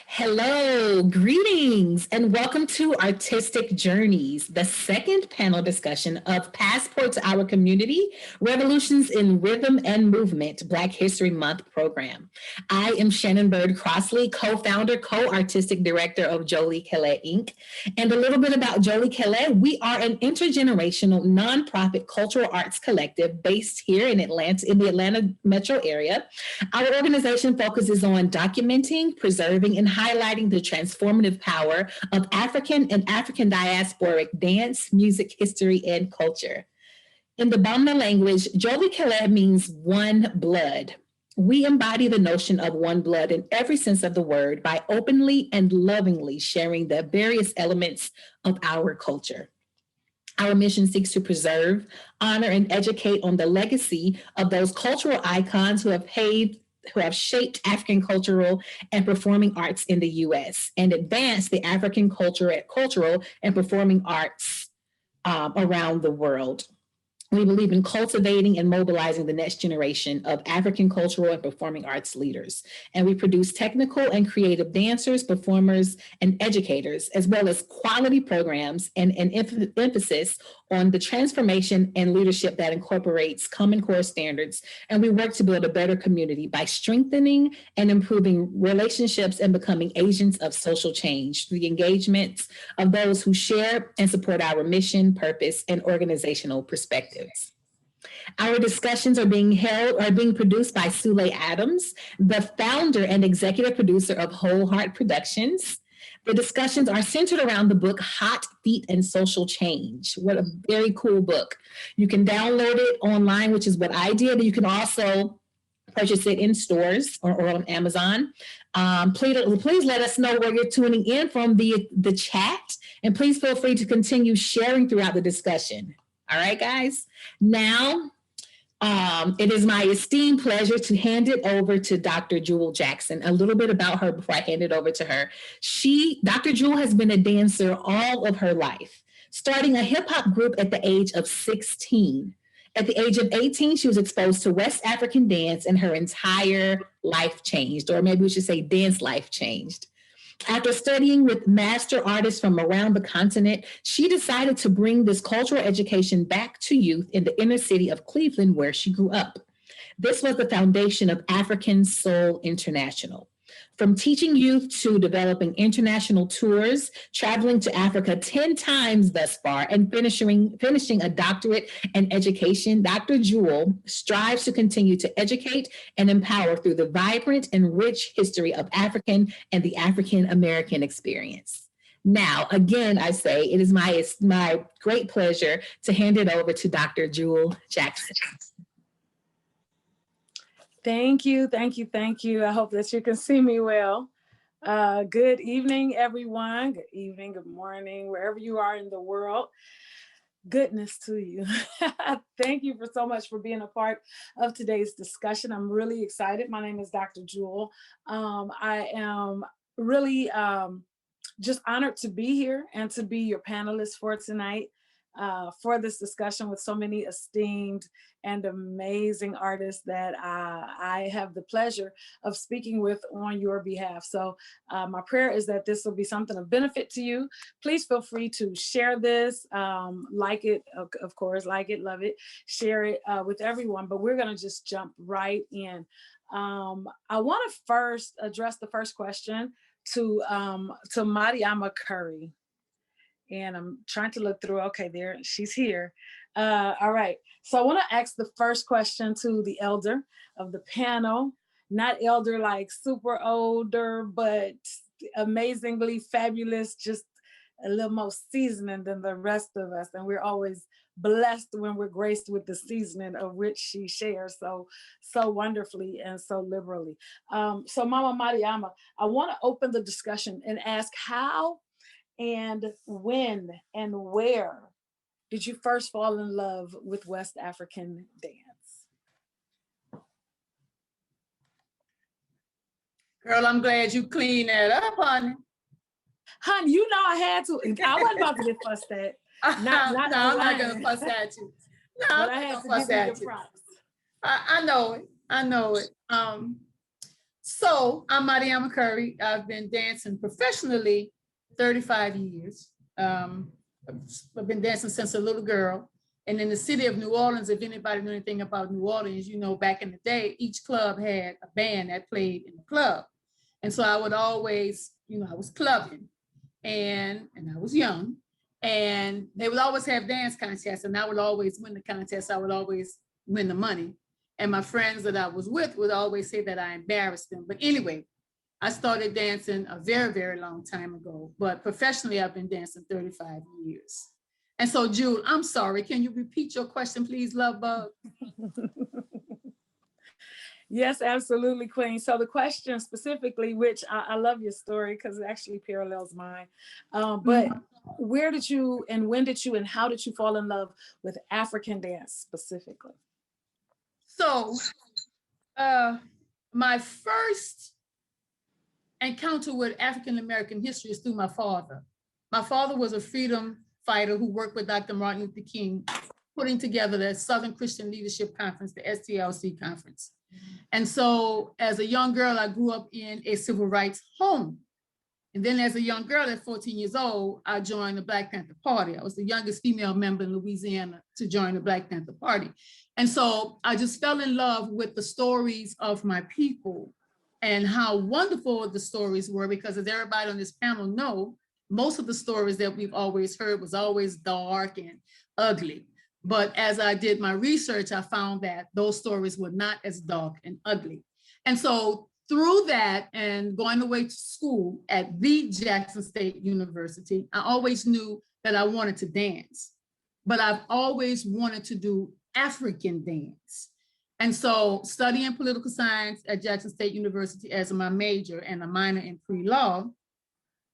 Hello, greetings, and welcome to Artistic Journeys, the second panel discussion of Passport to Our Community, Revolutions in Rhythm and Movement, Black History Month program. I am Shannon Bird Crossley, co-founder, co-artistic director of Jewell Kelen Inc. And a little bit about Jewell Kelen, we are an intergenerational nonprofit cultural arts collective based here in Atlanta, in the Atlanta metro area. Our organization focuses on documenting, preserving, and highlighting the transformative power of African and African diasporic dance, music, history, and culture. In the Bamna language, Jewell Kelen means one blood. We embody the notion of one blood in every sense of the word by openly and lovingly sharing the various elements of our culture. Our mission seeks to preserve, honor, and educate on the legacy of those cultural icons who have shaped African cultural and performing arts in the U.S. and advance the African cultural and performing arts around the world. We believe in cultivating and mobilizing the next generation of African cultural and performing arts leaders. And we produce technical and creative dancers, performers, and educators, as well as quality programs and an emphasis on the transformation and leadership that incorporates Common Core standards. And we work to build a better community by strengthening and improving relationships and becoming agents of social change through the engagement of those who share and support our mission, purpose, and organizational perspective. Our discussions are being produced by Sulé Adams, the founder and executive producer of Whole Heart Productions. The discussions are centered around the book Hot Feet and Social Change. What a very cool book. You can download it online, which is what I did. You can also purchase it in stores or on Amazon. Please let us know where you're tuning in from the chat, and please feel free to continue sharing throughout the discussion. All right, guys. Now, it is my esteemed pleasure to hand it over to Dr. Jewell Jackson. A little bit about her before I hand it over to her. Dr. Jewell has been a dancer all of her life, starting a hip hop group at the age of 16. At the age of 18, she was exposed to West African dance and her entire life changed, or maybe we should say dance life changed. After studying with master artists from around the continent, she decided to bring this cultural education back to youth in the inner city of Cleveland, where she grew up. This was the foundation of African Soul International. From teaching youth to developing international tours, traveling to Africa 10 times thus far, and finishing a doctorate in education, Dr. Jewell strives to continue to educate and empower through the vibrant and rich history of African and the African American experience. Now, again, I say it is my great pleasure to hand it over to Dr. Jewell Jackson. Thank you, thank you, thank you. I hope that you can see me well. Good evening, everyone. Good evening, good morning, wherever you are in the world. Goodness to you. Thank you so much for being a part of today's discussion. I'm really excited. My name is Dr. Jewell. I am really just honored to be here and to be your panelist for tonight. For this discussion with so many esteemed and amazing artists that I have the pleasure of speaking with on your behalf. So my prayer is that this will be something of benefit to you. Please feel free to share this, like it, of course, like it, love it, share it with everyone, but we're gonna just jump right in. I wanna first address the first question to Mariama Curry. And I'm trying to look through, okay, there, she's here. All right, so I wanna ask the first question to the elder of the panel, not elder like super older, but amazingly fabulous, just a little more seasoning than the rest of us. And we're always blessed when we're graced with the seasoning of which she shares so wonderfully and so liberally. So Mama Mariama, I wanna open the discussion and ask how and when and where did you first fall in love with West African dance? Girl, I'm glad you cleaned that up, honey. Honey, you know I had to. I wasn't about to get fussed at. No, I'm not gonna fuss at you. No, but I had to give you your props. I know it. So I'm Adama Curry. I've been dancing professionally 35 years. I've been dancing since a little girl. And in the city of New Orleans, if anybody knew anything about New Orleans, you know, back in the day, each club had a band that played in the club. And so I would always, you know, I was clubbing and I was young. And they would always have dance contests, and I would always win the contest. I would always win the money. And my friends that I was with would always say that I embarrassed them. But anyway, I started dancing a very, very long time ago. But professionally, I've been dancing 35 years. And so, Jewel, I'm sorry. Can you repeat your question, please, Love Bug? Yes, absolutely, Queen. So the question specifically, which I love your story because it actually parallels mine. But where did you and when did you and how did you fall in love with African dance specifically? So my first encounter with African-American history is through my father. My father was a freedom fighter who worked with Dr. Martin Luther King, putting together the Southern Christian Leadership Conference, the STLC conference. And so as a young girl, I grew up in a civil rights home. And then as a young girl at 14 years old, I joined the Black Panther Party. I was the youngest female member in Louisiana to join the Black Panther Party. And so I just fell in love with the stories of my people and how wonderful the stories were, because as everybody on this panel know, most of the stories that we've always heard was always dark and ugly. But as I did my research, I found that those stories were not as dark and ugly. And so through that and going away to school at the Jackson State University, I always knew that I wanted to dance, but I've always wanted to do African dance. And so studying political science at Jackson State University as my major and a minor in pre-law,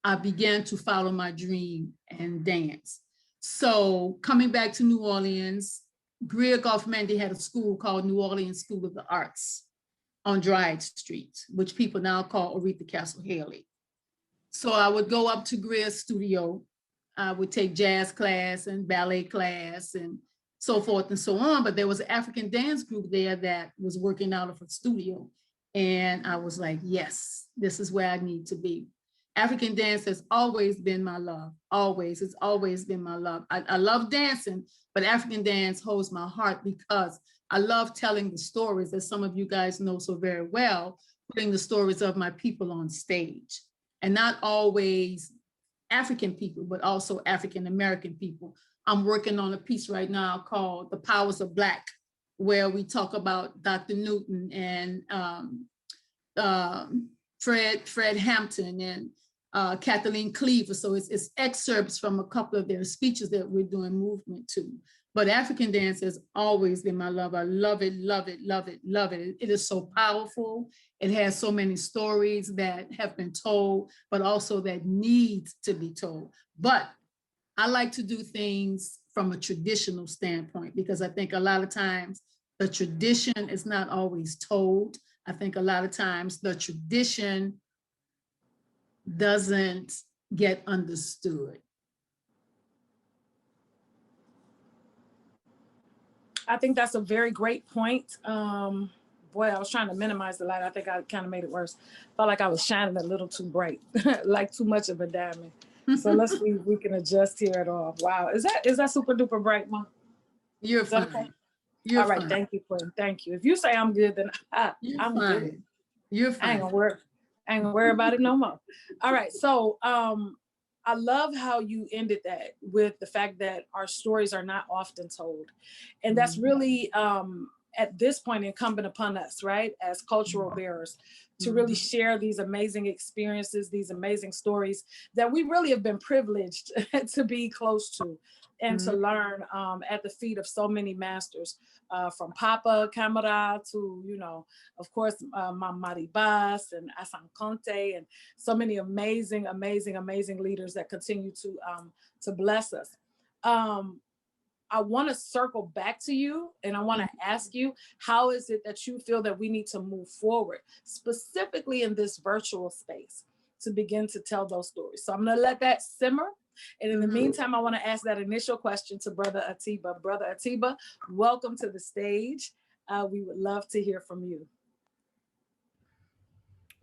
I began to follow my dream and dance. So coming back to New Orleans, Greer Goff-Mendy had a school called New Orleans School of the Arts on Dryade Street, which people now call Aretha Castle Haley. So I would go up to Greer's studio. I would take jazz class and ballet class and so forth and so on. But there was an African dance group there that was working out of a studio. And I was like, yes, this is where I need to be. African dance has always been my love. Always, it's always been my love. I love dancing, but African dance holds my heart because I love telling the stories, as some of you guys know so very well, putting the stories of my people on stage. And not always African people, but also African-American people. I'm working on a piece right now called The Powers of Black, where we talk about Dr. Newton and Fred Hampton and Kathleen Cleaver. So it's excerpts from a couple of their speeches that we're doing movement to. But African dance has always been my love. I love it, love it, love it, love it. It is so powerful. It has so many stories that have been told, but also that need to be told. But I like to do things from a traditional standpoint, because I think a lot of times the tradition is not always told. I think a lot of times the tradition doesn't get understood. I think that's a very great point. Boy, I was trying to minimize the light. I think I kind of made it worse. Felt like I was shining a little too bright, like too much of a diamond. So let's see if we can adjust here at all. Wow, is that super duper bright, Mom? You're fine. Okay? You're all right, fine. Thank you, Quinn. Thank you. If you say I'm good, then I'm fine. good. You're fine. I ain't gonna worry about it no more. All right, so I love how you ended that with the fact that our stories are not often told. And that's really, at this point, incumbent upon us, right, as cultural bearers, to really share these amazing experiences, these amazing stories that we really have been privileged to be close to and to learn at the feet of so many masters, from Papa Camara to, you know, of course, Mamadi Bass and Asan Conte, and so many amazing, amazing, amazing leaders that continue to bless us. I want to circle back to you and I want to ask you, how is it that you feel that we need to move forward, specifically in this virtual space, to begin to tell those stories? So I'm going to let that simmer. And in the meantime, I want to ask that initial question to Brother Atiba. Brother Atiba, welcome to the stage. We would love to hear from you.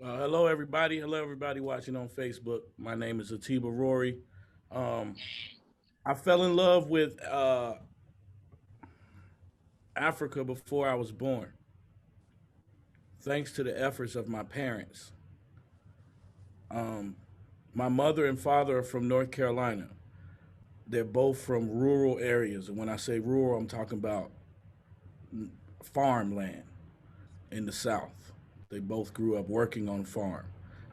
Hello, everybody. Hello, everybody watching on Facebook. My name is Atiba Rory. Um, I fell in love with Africa before I was born, thanks to the efforts of my parents. Um, my mother and father are from North Carolina. They're both from rural areas. And when I say rural, I'm talking about farmland in the South. They both grew up working on a farm.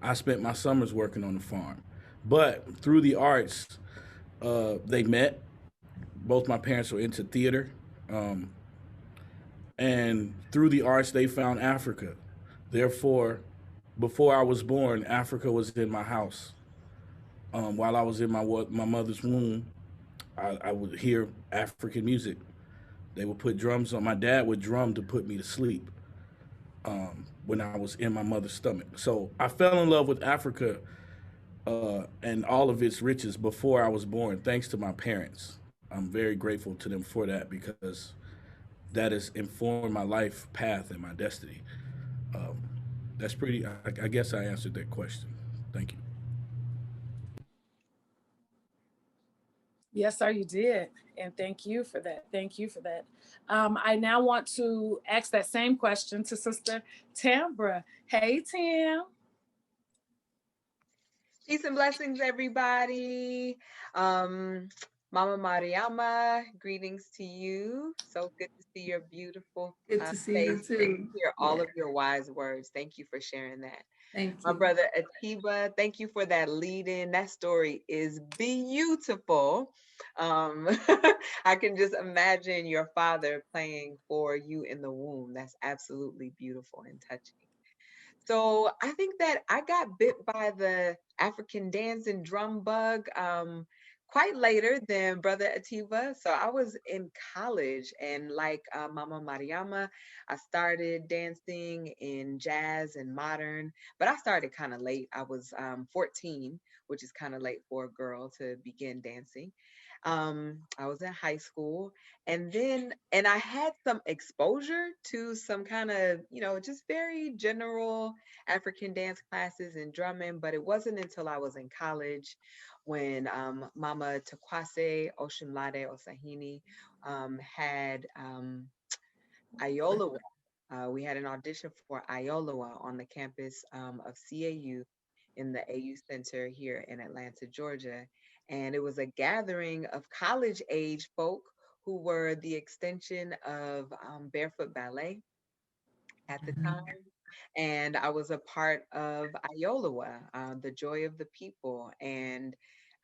I spent my summers working on the farm. But through the arts, they met. Both my parents were into theater. Um, and through the arts, they found Africa. Therefore, before I was born, Africa was in my house. While I was in my mother's womb, I would hear African music. They would put drums on. My dad would drum to put me to sleep when I was in my mother's stomach. So I fell in love with Africa and all of its riches before I was born, thanks to my parents. I'm very grateful to them for that because that has informed my life path and my destiny. Um, that's pretty. I guess I answered that question. Thank you. Yes, sir, you did. And thank you for that. Thank you for that. I now want to ask that same question to Sister Tambra. Hey, Tam. Peace and blessings, everybody. Um, Mama Mariama, greetings to you. So good to see your beautiful Good to see you face and too. hear all Yeah, of your wise words. Thank you for sharing that. thank My you. brother Atiba, thank you for that lead in. That story is beautiful. Um, I can just imagine your father playing for you in the womb. That's absolutely beautiful and touching. So I think that I got bit by the African dance and drum bug quite later than Brother Atiba. So I was in college, and like Mama Mariama, I started dancing in jazz and modern, but I started kind of late. I was 14, which is kind of late for a girl to begin dancing. I was in high school, and I had some exposure to some kind of, just very general African dance classes and drumming, but it wasn't until I was in college when Mama Takwase Oshunlade Osahini had Ayolawa. We had an audition for Ayolawa on the campus of CAU in the AU Center here in Atlanta, Georgia. And it was a gathering of college age folk who were the extension of Barefoot Ballet at the Mhm. time. And I was a part of Iolawa, the joy of the people. And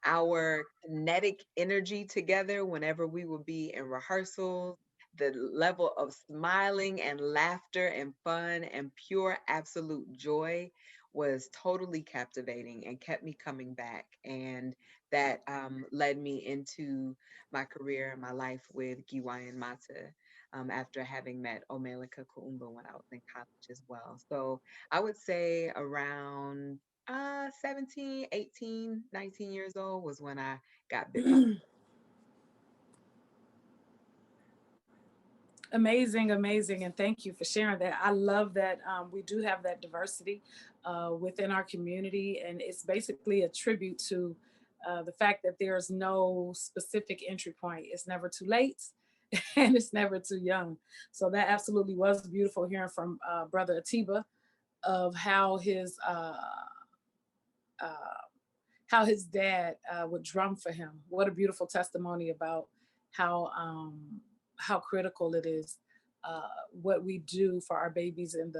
our kinetic energy together whenever we would be in rehearsals, the level of smiling and laughter and fun and pure absolute joy was totally captivating and kept me coming back. And that led me into my career and my life with Giwayan Mata after having met Omelika Kuumba when I was in college as well. So I would say around 17, 18, 19 years old was when I got bit by. Amazing, amazing. And thank you for sharing that. I love that we do have that diversity within our community. And it's basically a tribute to the fact that there's no specific entry point. It's never too late and it's never too young. So that absolutely was beautiful hearing from Brother Atiba of uh, how his dad would drum for him. What a beautiful testimony about how how critical it is what we do for our babies in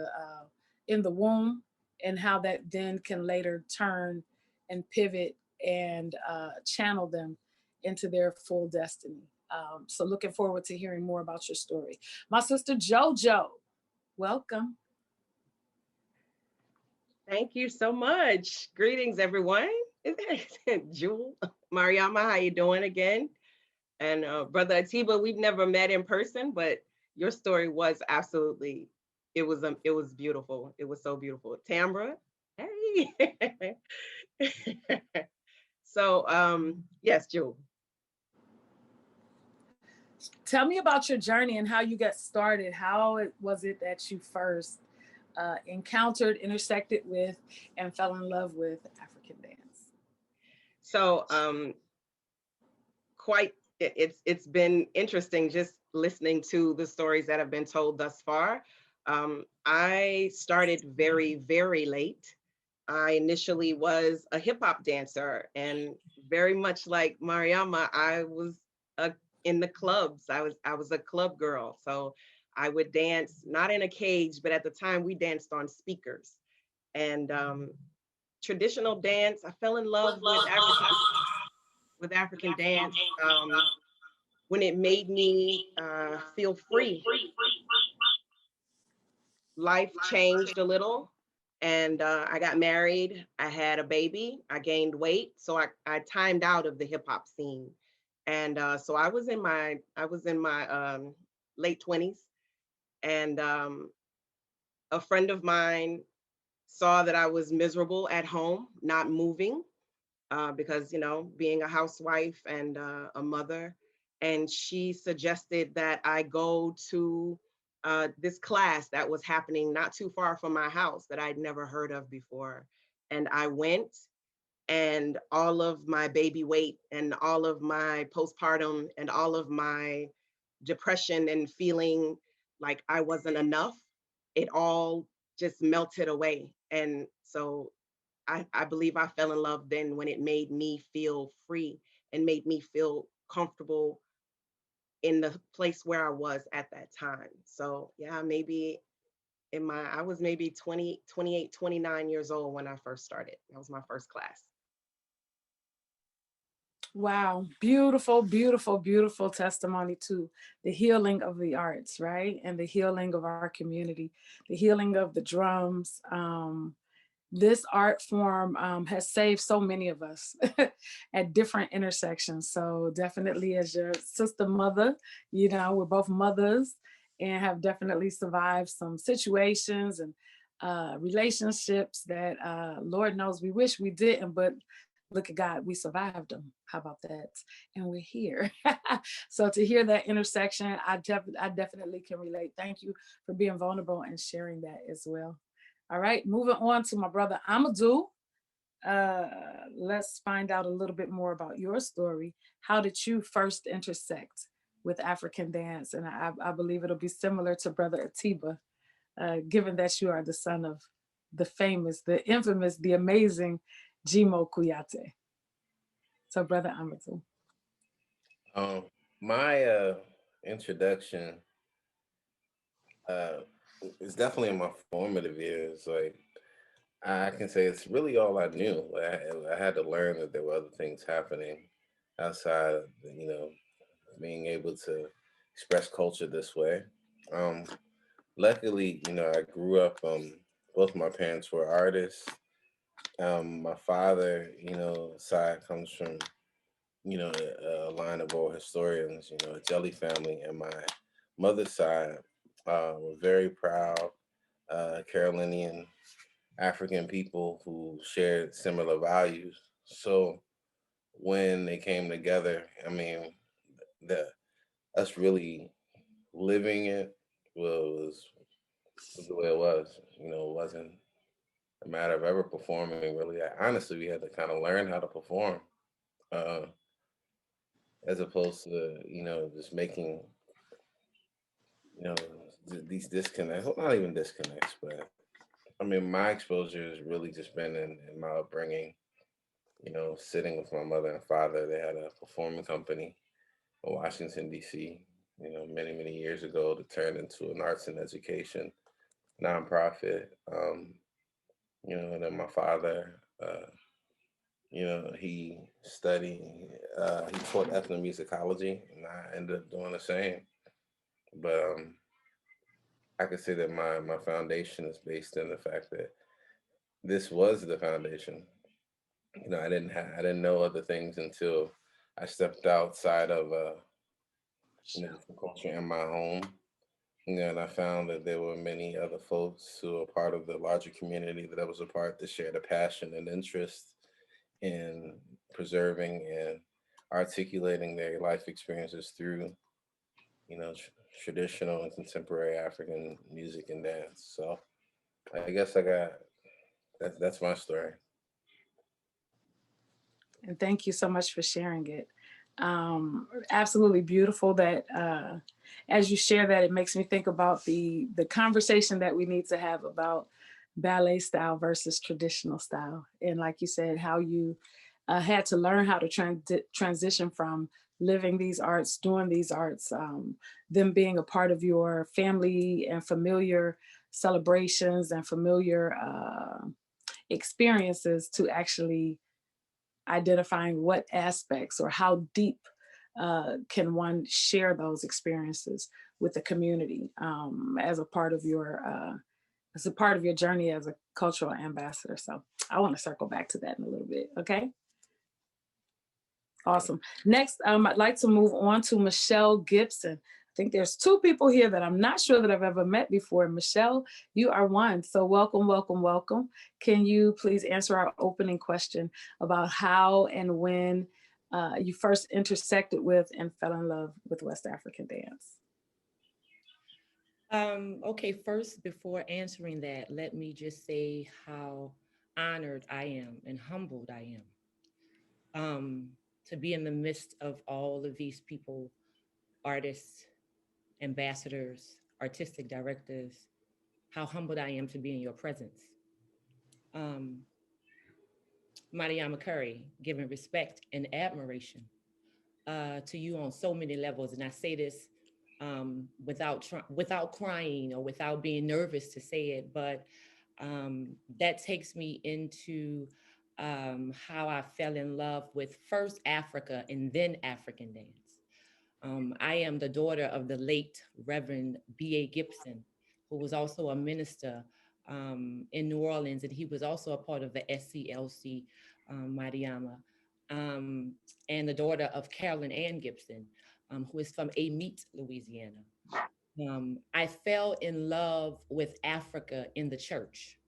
the womb, and how that then can later turn and pivot and channel them into their full destiny. So looking forward to hearing more about your story. My sister JoJo, welcome. Thank you so much. Greetings, everyone. Jewel, Mariama, how you doing again? And Brother Atiba, we've never met in person, but your story was absolutely, it was beautiful. It was so beautiful. Tambra, hey. So, yes, Jewel. Tell me about your journey and how you got started. Was it that you first encountered, intersected with, and fell in love with African dance? So it's been interesting just listening to the stories that have been told thus far. I started very, very late. I initially was a hip hop dancer, and very much like Mariama, I was in the clubs. I was a club girl, so I would dance not in a cage, but at the time we danced on speakers. And traditional dance, I fell in love with African dance when it made me feel free. Life changed a little, and I got married. I had a baby. I gained weight, so I timed out of the hip hop scene, and so I was in my late 20s, and a friend of mine saw that I was miserable at home, not moving, because being a housewife and a mother, and she suggested that I go to this class that was happening not too far from my house that I'd never heard of before. And I went, and all of my baby weight and all of my postpartum and all of my depression and feeling like I wasn't enough, it all just melted away. And so I believe I fell in love then when it made me feel free and made me feel comfortable in the place where I was at that time. So yeah, maybe I was maybe 20, 28, 29 years old when I first started. That was my first class. Wow, beautiful, beautiful, beautiful testimony to the healing of the arts, right? And the healing of our community, the healing of the drums. This art form has saved so many of us at different intersections. So definitely as your sister mother, we're both mothers and have definitely survived some situations and relationships that Lord knows we wish we didn't, but look at God, we survived them. How about that? And we're here. So to hear that intersection, I definitely can relate. Thank you for being vulnerable and sharing that as well. All right, moving on to my brother Amadou. Let's find out a little bit more about your story. How did you first intersect with African dance? And I believe it'll be similar to brother Atiba, given that you are the son of the famous, the infamous, the amazing Jimo Kuyate. So brother Amadou. My introduction is definitely in my formative years. Like I can say it's really all I knew. I had to learn that there were other things happening outside of, being able to express culture this way. Luckily, I grew up, both my parents were artists. My father, side comes from, a line of old historians, a Djoli family, and my mother's side were very proud Carolinian African people who shared similar values. So when they came together, I mean, the us really living it was the way it was. It wasn't a matter of ever performing. Really, honestly, we had to kind of learn how to perform, uh, as opposed to just making these disconnects. Well, not even disconnects, but I mean, my exposure has really just been in my upbringing. Sitting with my mother and father. They had a performing company in Washington, D.C., many, many years ago to turn into an arts and education nonprofit. And then my father, he studied, he taught ethnomusicology, and I ended up doing the same. But I could say that my foundation is based in the fact that this was the foundation. I didn't know other things until I stepped outside of the culture in my home. And I found that there were many other folks who were part of the larger community that I was a part that shared a passion and interest in preserving and articulating their life experiences through, traditional and contemporary African music and dance. So I guess that's my story. And thank you so much for sharing it. Absolutely beautiful that as you share that, it makes me think about the conversation that we need to have about ballet style versus traditional style. And like you said, how you had to learn how to transition from living these arts, doing these arts, them being a part of your family and familiar celebrations and familiar experiences, to actually identifying what aspects or how deep can one share those experiences with the community as a part of your journey as a cultural ambassador. So I want to circle back to that in a little bit. Okay. Awesome. Next, I'd like to move on to Michelle Gibson. I think there's two people here that I'm not sure that I've ever met before. Michelle, you are one. So welcome, welcome, welcome. Can you please answer our opening question about how and when you first intersected with and fell in love with West African dance? Okay, first, before answering that, let me just say how honored I am and humbled I am to be in the midst of all of these people, artists, ambassadors, artistic directors, how humbled I am to be in your presence. Mariama Curry, giving respect and admiration to you on so many levels. And I say this without crying or without being nervous to say it, but that takes me into how I fell in love with first Africa and then African dance. I am the daughter of the late Reverend B.A. Gibson, who was also a minister in New Orleans, and he was also a part of the SCLC, Mariama, and the daughter of Kelen and Gibson, who is from Amite, Louisiana. I fell in love with Africa in the church.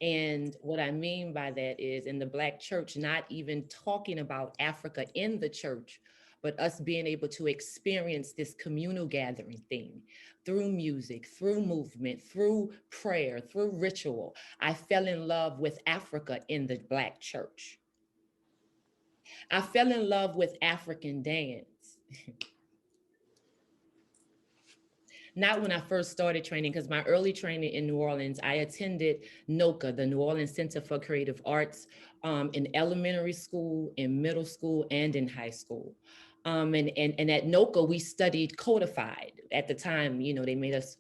And what I mean by that is in the Black church, not even talking about Africa in the church, but us being able to experience this communal gathering thing through music, through movement, through prayer, through ritual. I fell in love with Africa in the Black church. I fell in love with African dance. Not when I first started training, because my early training in New Orleans, I attended NOCA, the New Orleans Center for Creative Arts, in elementary school, in middle school, and in high school. And at NOCA, we studied codified. At the time, they made us,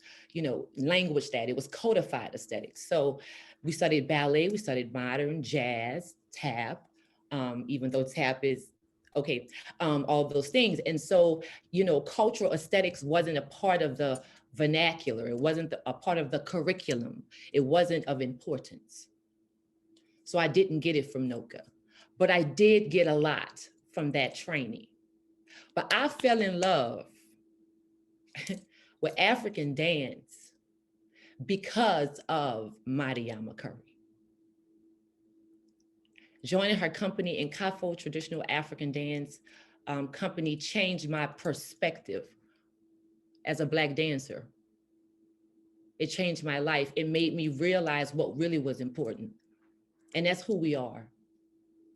language that. It was codified aesthetics. So we studied ballet, we studied modern, jazz, tap, even though tap is, okay, all those things. And so, cultural aesthetics wasn't a part of the vernacular. It wasn't a part of the curriculum. It wasn't of importance. So I didn't get it from NOCA, but I did get a lot from that training. But I fell in love with African dance because of Mariama Curry. Joining her company in Kafo, traditional African dance company, changed my perspective as a Black dancer. It changed my life. It made me realize what really was important. And that's who we are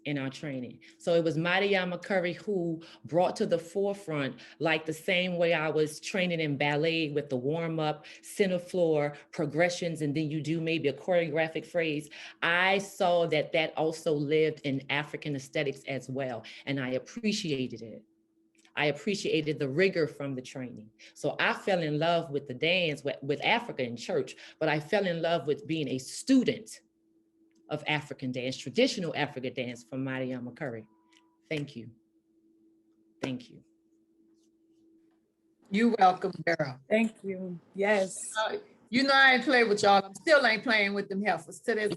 in our training. So it was Mariama Curry who brought to the forefront, like the same way I was training in ballet with the warm up, center floor, progressions, and then you do maybe a choreographic phrase. I saw that also lived in African aesthetics as well. And I appreciated it. I appreciated the rigor from the training. So I fell in love with the dance, with Africa in church, but I fell in love with being a student of African dance, traditional African dance from Mariama Curry. Thank you. Thank you. You welcome, girl. Thank you. Yes. I ain't playing with y'all. I still ain't playing with them heifers to this.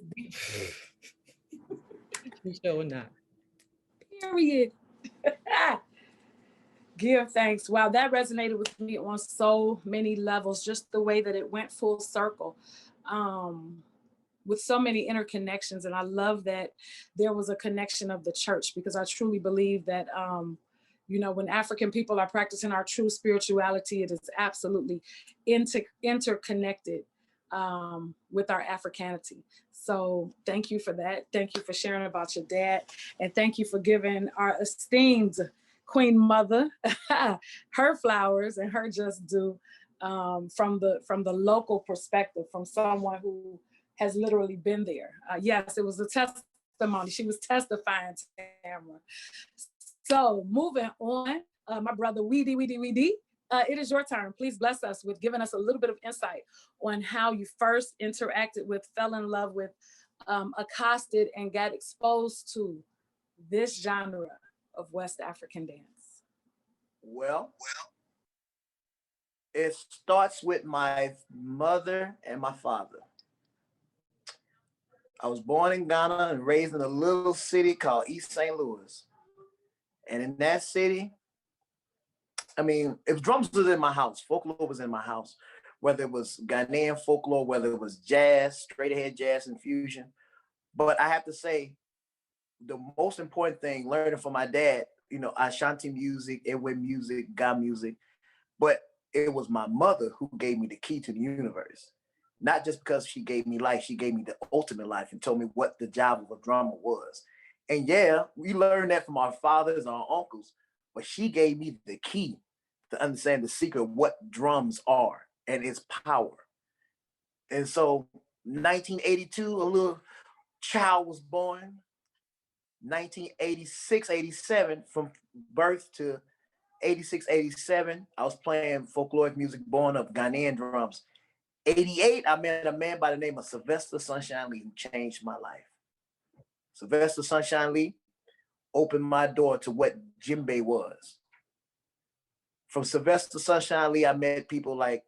You sure not. Period. Give thanks. Wow, that resonated with me on so many levels, just the way that it went full circle. With so many interconnections. And I love that there was a connection of the church, because I truly believe that, when African people are practicing our true spirituality, it is absolutely interconnected with our Africanity. So thank you for that. Thank you for sharing about your dad. And thank you for giving our esteemed Queen Mother her flowers and her just due from the local perspective, from someone who has literally been there. Yes, it was a testimony. She was testifying to camera. So moving on, my brother Weedy, it is your turn. Please bless us with giving us a little bit of insight on how you first interacted with, fell in love with, accosted, and got exposed to this genre of West African dance. Well, it starts with my mother and my father. I was born in Ghana and raised in a little city called East St. Louis. And in that city, I mean, if drums was in my house, folklore was in my house, whether it was Ghanaian folklore, whether it was jazz, straight ahead jazz and fusion. But I have to say, the most important thing, learning from my dad, you know, Ashanti music, Ewe music, Ga music, but it was my mother who gave me the key to the universe. Not just because she gave me life, she gave me the ultimate life and told me what the job of a drummer was. And yeah, we learned that from our fathers and our uncles, but she gave me the key to understand the secret of what drums are and its power. And so 1982, a little child was born. 1986, 87, from birth to 86, 87, I was playing folkloric music born of Ghanaian drums. 88, I met a man by the name of Sylvester Sunshine Lee who changed my life. Sylvester Sunshine Lee opened my door to what djembe was. From Sylvester Sunshine Lee, I met people like,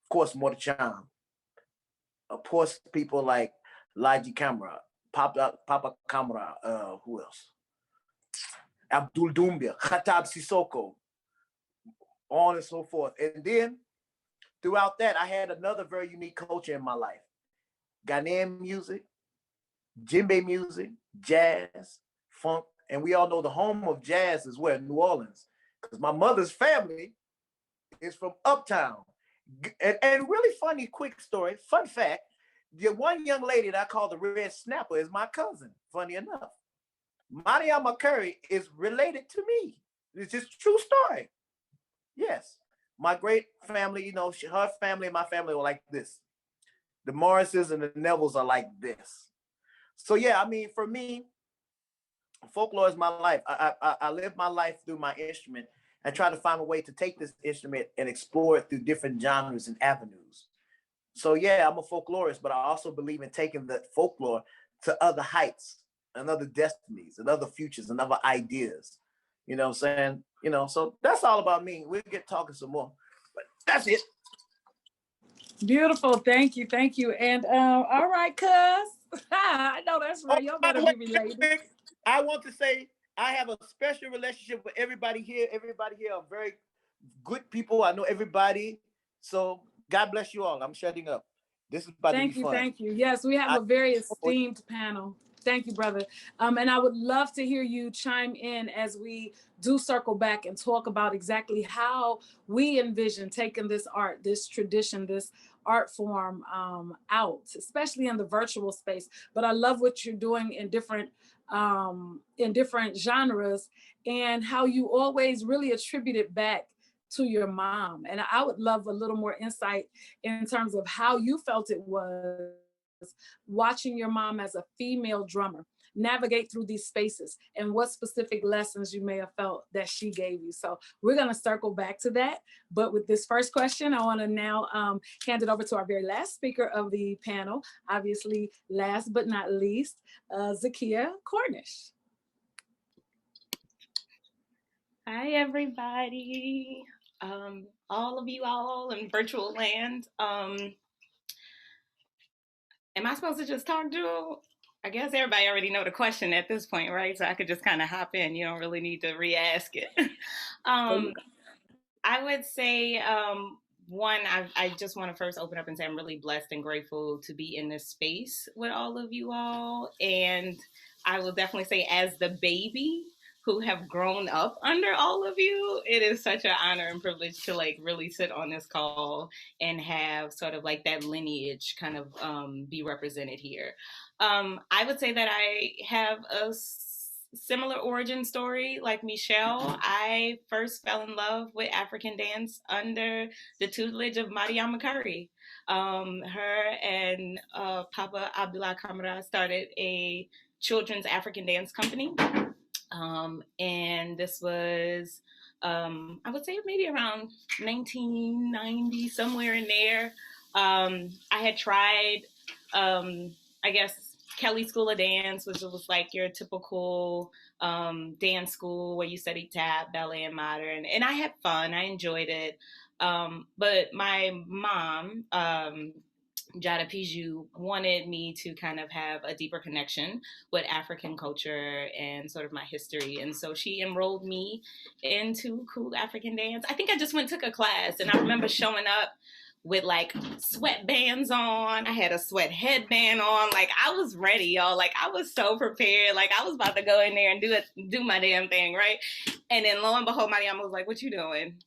of course, Mordechan. Of course, people like Laji Camera, Papa Camera, who else? Abdul Doumbia, Khatab Sissoko, on and so forth. And then throughout that, I had another very unique culture in my life. Ghanaian music, djembe music, jazz, funk, and we all know the home of jazz is where? New Orleans. Because my mother's family is from Uptown. And really funny, quick story, fun fact, the one young lady that I call the Red Snapper is my cousin, funny enough. Mariama Curry is related to me. It's just a true story. Yes. My great family, you know, her family and my family were like this. The Morrises and the Nevilles are like this. So yeah, I mean, for me, folklore is my life. I live my life through my instrument and try to find a way to take this instrument and explore it through different genres and avenues. So yeah, I'm a folklorist, but I also believe in taking the folklore to other heights and other destinies and other futures and other ideas. You know what I'm saying? You know, so that's all about me. We'll get talking some more, but that's it. Beautiful. Thank you. Thank you. And all right, cuz. I know that's right. Y'all better be related. I want to say I have a special relationship with everybody here. Everybody here are very good people. I know everybody. So God bless you all. I'm shutting up. This is about to be fun. Thank you. Yes, we have a very esteemed panel. Thank you, brother. And I would love to hear you chime in as we do circle back and talk about exactly how we envision taking this art, this tradition, this art form out, especially in the virtual space. But I love what you're doing in different genres and how you always really attribute it back to your mom. And I would love a little more insight in terms of how you felt it was watching your mom as a female drummer navigate through these spaces and what specific lessons you may have felt that she gave you. So we're going to circle back to that. But with this first question, I want to now hand it over to our very last speaker of the panel, obviously last but not least, Zakia Cornish. Hi, everybody. All of you all in virtual land. Am I supposed to just talk, Jewel? I guess everybody already know the question at this point, right? So I could just kind of hop in. You don't really need to re-ask it. I would say, one, I just want to first open up and say I'm really blessed and grateful to be in this space with all of you all. And I will definitely say, as the baby who have grown up under all of you. It is such an honor and privilege to like really sit on this call and have sort of like that lineage kind of be represented here. I would say that I have a similar origin story like Michelle. I first fell in love with African dance under the tutelage of Mariama Curry. Her and Papa Abdullah Kamara started a children's African dance company. And this was, I would say maybe around 1990, somewhere in there. I had tried, I guess, Kelly School of Dance, which was like your typical dance school where you studied tap, ballet, and modern. And I had fun. I enjoyed it. But my mom, Jada Piju, wanted me to kind of have a deeper connection with African culture and sort of my history. And so she enrolled me into cool African dance. I think I just went and took a class, and I remember showing up with like sweatbands on. I had a sweat headband on. Like I was ready, y'all. Like I was so prepared. Like I was about to go in there and do my damn thing, right? And then lo and behold, Mariama was like, "What you doing?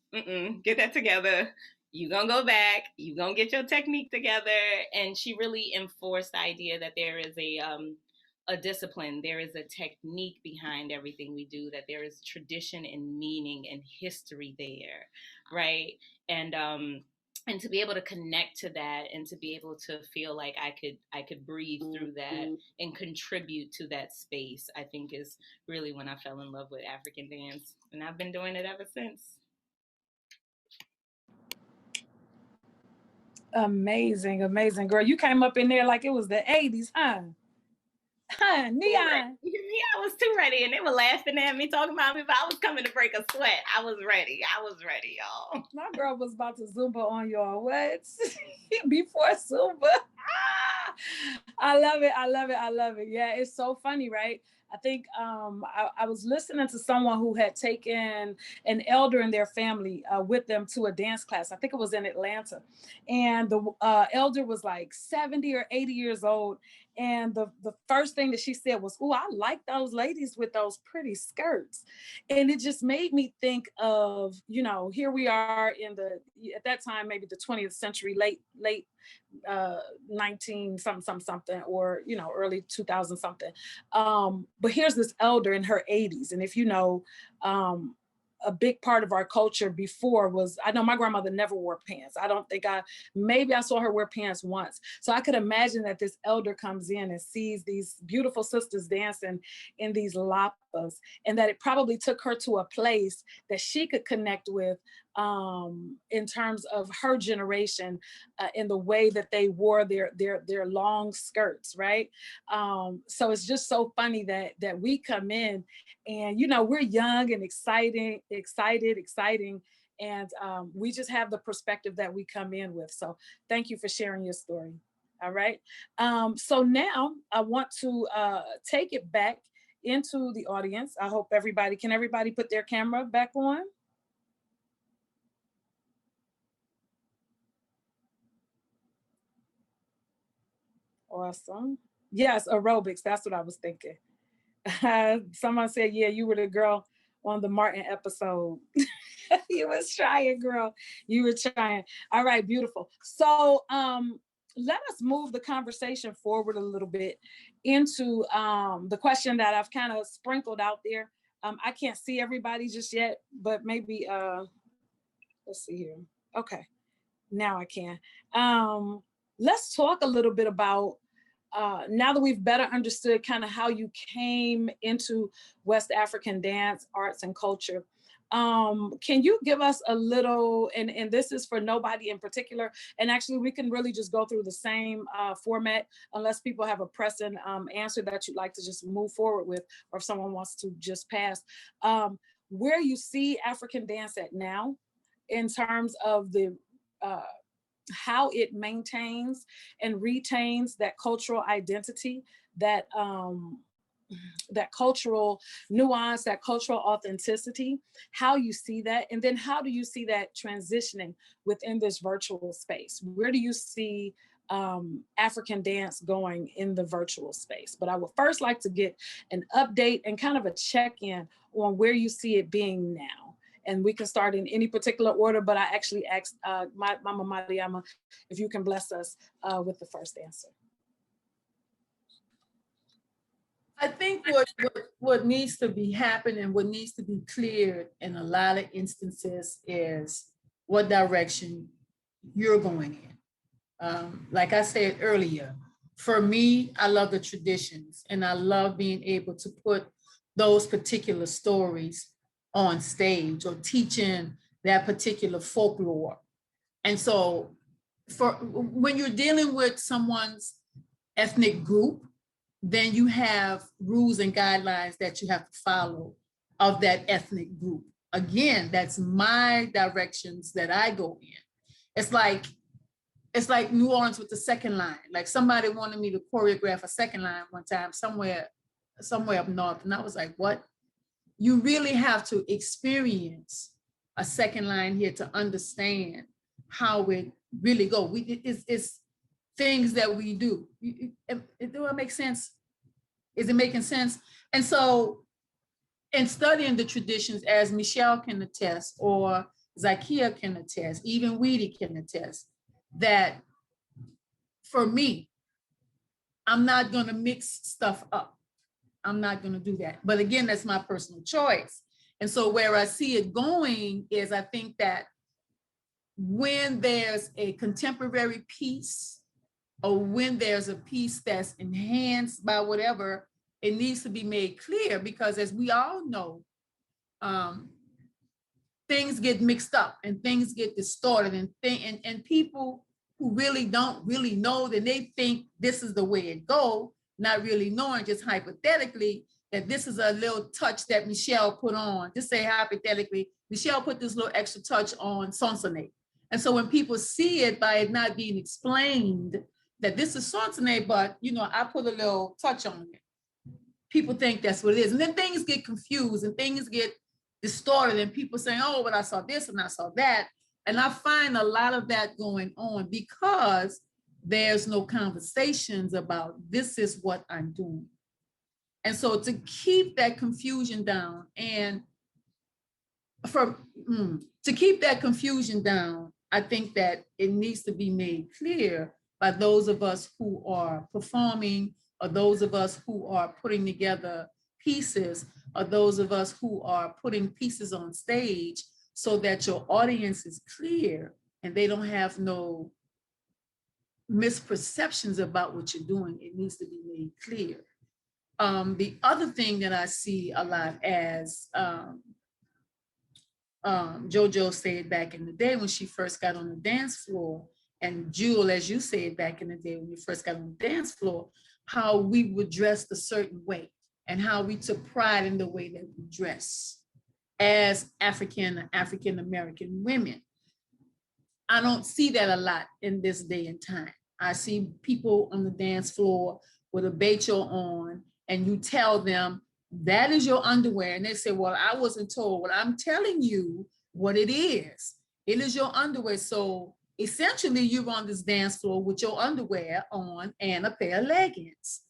Get that together. You gonna go back. You gonna get your technique together." And she really enforced the idea that there is a discipline, there is a technique behind everything we do, that there is tradition and meaning and history there, right? And to be able to connect to that and to be able to feel like I could breathe through that and contribute to that space, I think is really when I fell in love with African dance. And I've been doing it ever since. Amazing, amazing, girl. You came up in there like it was the 80s, huh? Neon. Yeah, I was too ready, and they were laughing at me, talking about me, but I was coming to break a sweat. I was ready, y'all. My girl was about to Zumba on y'all. What? Before Zumba. I love it. Yeah, it's so funny, right? I think I was listening to someone who had taken an elder in their family with them to a dance class. I think it was in Atlanta. And the elder was like 70 or 80 years old. And the first thing that she said was, "Oh, I like those ladies with those pretty skirts." And it just made me think of, you know, here we are in at that time, maybe the 20th century, late 19 something, or, you know, early 2000 something. But here's this elder in her 80s. And if you know, a big part of our culture before was, I know my grandmother never wore pants. Maybe I saw her wear pants once. So I could imagine that this elder comes in and sees these beautiful sisters dancing in these lapas, and that it probably took her to a place that she could connect with in terms of her generation, in the way that they wore their long skirts, right? So it's just so funny that we come in and, you know, we're young and exciting, and we just have the perspective that we come in with. So thank you for sharing your story. All right. So now I want to take it back into the audience. I hope can everybody put their camera back on? Awesome. Yes, aerobics. That's what I was thinking. Someone said, yeah, you were the girl on the Martin episode. You was trying, girl. You were trying. All right, beautiful. So let us move the conversation forward a little bit into the question that I've kind of sprinkled out there. I can't see everybody just yet, but maybe, let's see here. Okay, now I can. Let's talk a little bit about, now that we've better understood kind of how you came into West African dance, arts, and culture, can you give us a little, and this is for nobody in particular, and actually we can really just go through the same format unless people have a pressing answer that you'd like to just move forward with, or if someone wants to just pass, where you see African dance at now in terms of the how it maintains and retains that cultural identity, that cultural nuance, that cultural authenticity, how you see that, and then how do you see that transitioning within this virtual space? Where do you see African dance going in the virtual space. But I would first like to get an update and kind of a check-in on where you see it being now. And we can start in any particular order, but I actually asked Mama Mariama if you can bless us with the first answer. I think what needs to be happening, what needs to be cleared in a lot of instances is what direction you're going in. Like I said earlier, for me, I love the traditions and I love being able to put those particular stories on stage or teaching that particular folklore. And so when you're dealing with someone's ethnic group, then you have rules and guidelines that you have to follow of that ethnic group. Again, that's my directions that I go in. It's like New Orleans with the second line. Like somebody wanted me to choreograph a second line one time somewhere up north. And I was like, what? You really have to experience a second line here to understand how it really goes. It's things that we do. Do it make sense? Is it making sense? And so in studying the traditions, as Michelle can attest, or Zakia can attest, even Weedy can attest, that for me, I'm not gonna mix stuff up. I'm not gonna do that. But again, that's my personal choice. And so where I see it going is I think that when there's a contemporary piece, or when there's a piece that's enhanced by whatever, it needs to be made clear, because as we all know, things get mixed up and things get distorted, and people who really don't really know, that they think this is the way it goes, not really knowing, just hypothetically, that this is a little touch that Michelle put on. Just say hypothetically, Michelle put this little extra touch on Sonsonate. And so when people see it, by it not being explained that this is Sonsonate, but I put a little touch on it, people think that's what it is. And then things get confused and things get distorted, and people saying, oh, but I saw this and I saw that. And I find a lot of that going on because there's no conversations about this is what I'm doing. And so to keep that confusion down, and to keep that confusion down, I think that it needs to be made clear by those of us who are performing, or those of us who are putting together pieces, or those of us who are putting pieces on stage, so that your audience is clear and they don't have no misperceptions about what you're doing. It needs to be made clear. The other thing that I see a lot, as JoJo said back in the day when she first got on the dance floor, and Jewel, as you said back in the day when you first got on the dance floor, how we would dress a certain way and how we took pride in the way that we dress as African-American women. I don't see that a lot in this day and time. I see people on the dance floor with a becho on, and you tell them that is your underwear. And they say, well, I wasn't told. Well, I'm telling you what it is. It is your underwear. So essentially you're on this dance floor with your underwear on and a pair of leggings.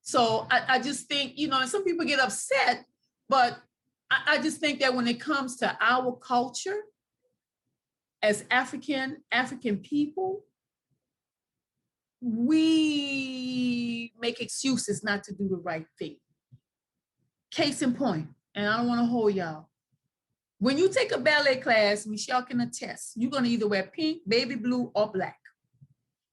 So I just think, and some people get upset, but I just think that when it comes to our culture as African people, we make excuses not to do the right thing. Case in point, and I don't want to hold y'all. When you take a ballet class, Michelle can attest, you're going to either wear pink, baby blue, or black.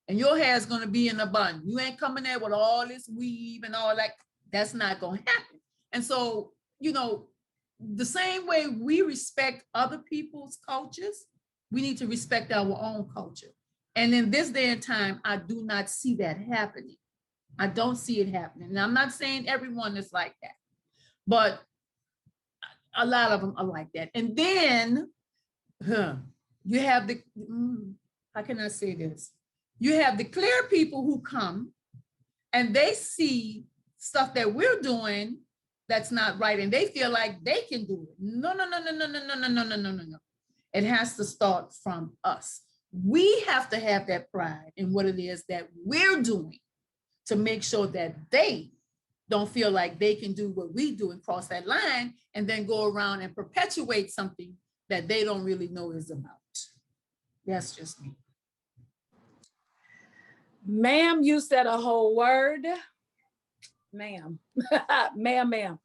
And your hair is going to be in a bun. You ain't coming there with all this weave and all that. That's not going to happen. And so, the same way we respect other people's cultures, we need to respect our own culture. And in this day and time, I do not see that happening. I don't see it happening. And I'm not saying everyone is like that, but a lot of them are like that. And then you have the, how can I say this? You have the clear people who come and they see stuff that we're doing that's not right, and they feel like they can do it. No. It has to start from us. We have to have that pride in what it is that we're doing to make sure that they don't feel like they can do what we do and cross that line and then go around and perpetuate something that they don't really know is about. That's just me. Ma'am, you said a whole word. Ma'am, ma'am.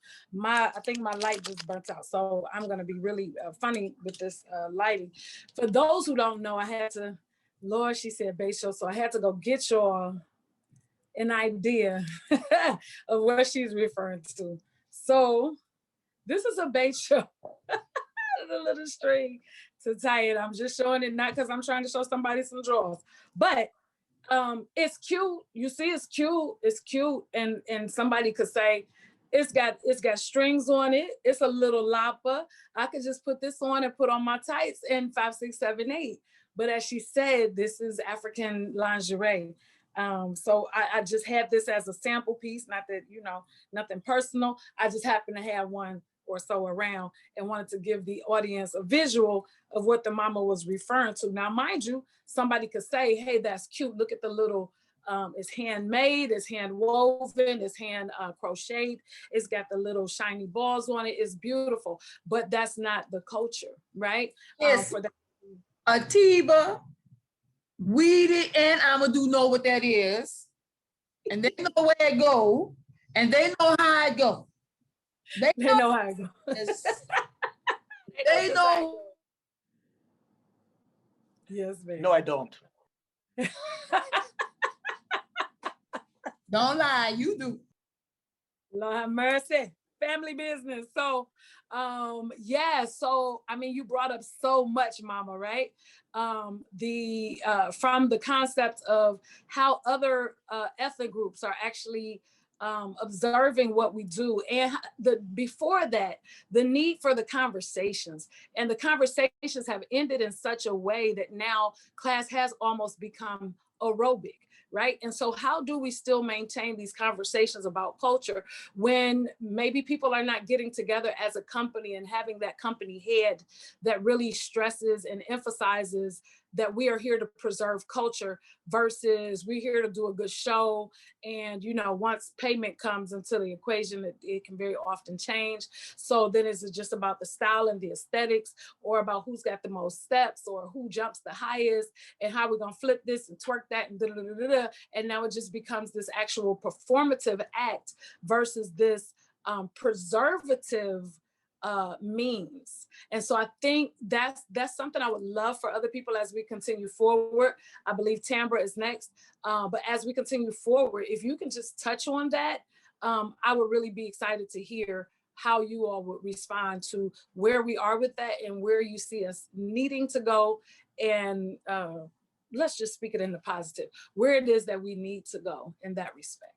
I think my light just burnt out. So I'm gonna be really funny with this lighting. For those who don't know, I had to, Lord, she said bass show. So I had to go get y'all an idea of what she's referring to. So this is a bass show. The little string to tie it. I'm just showing it, not because I'm trying to show somebody some drawers, but it's cute. You see, it's cute, and somebody could say it's got strings on it. It's a little lapa. I could just put this on and put on my tights and 5, 6, 7, 8. But as she said, this is African lingerie. So I just have this as a sample piece, not that, nothing personal. I just happen to have one or so around and wanted to give the audience a visual of what the mama was referring to. Now, mind you, somebody could say, hey, that's cute. Look at the little, it's handmade, it's hand woven, it's hand crocheted. It's got the little shiny balls on it. It's beautiful, but that's not the culture, right? Yes. For that. Atiba, Weeded, and Amadou know what that is. And they know where it go. And they know how it go. They know how it go. They know. Yes, ma'am. No, I don't. Don't lie, you do. Lord have mercy. Family business. So, so I mean, you brought up so much, Mama, right? From the concept of how other ethnic groups are actually observing what we do, and before that, the need for the conversations, and the conversations have ended in such a way that now class has almost become aerobic. Right. And so how do we still maintain these conversations about culture when maybe people are not getting together as a company and having that company head that really stresses and emphasizes that we are here to preserve culture versus we're here to do a good show. And, once payment comes into the equation, it can very often change. So then is it just about the style and the aesthetics, or about who's got the most steps, or who jumps the highest, and how we're going to flip this and twerk that and da-da-da-da-da. And now it just becomes this actual performative act versus this preservative means. And so I think that's something I would love for other people as we continue forward. I believe Tambra is next. But as we continue forward, if you can just touch on that, I would really be excited to hear how you all would respond to where we are with that and where you see us needing to go. And let's just speak it in the positive, where it is that we need to go in that respect.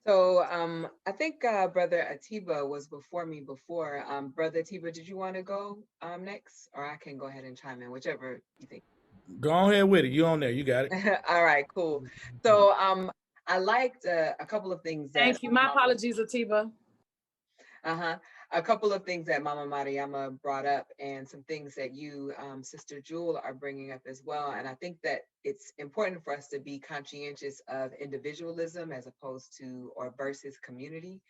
So I think Brother Atiba was before me before. Brother Atiba, did you want to go next? Or I can go ahead and chime in, whichever you think. Go ahead with it. You on there. You got it. All right, cool. So I liked a couple of things. Thank you. My apologies, Atiba. A couple of things that Mama Mariama brought up, and some things that you, Sister Jewell, are bringing up as well. And I think that it's important for us to be conscientious of individualism as opposed to or versus community.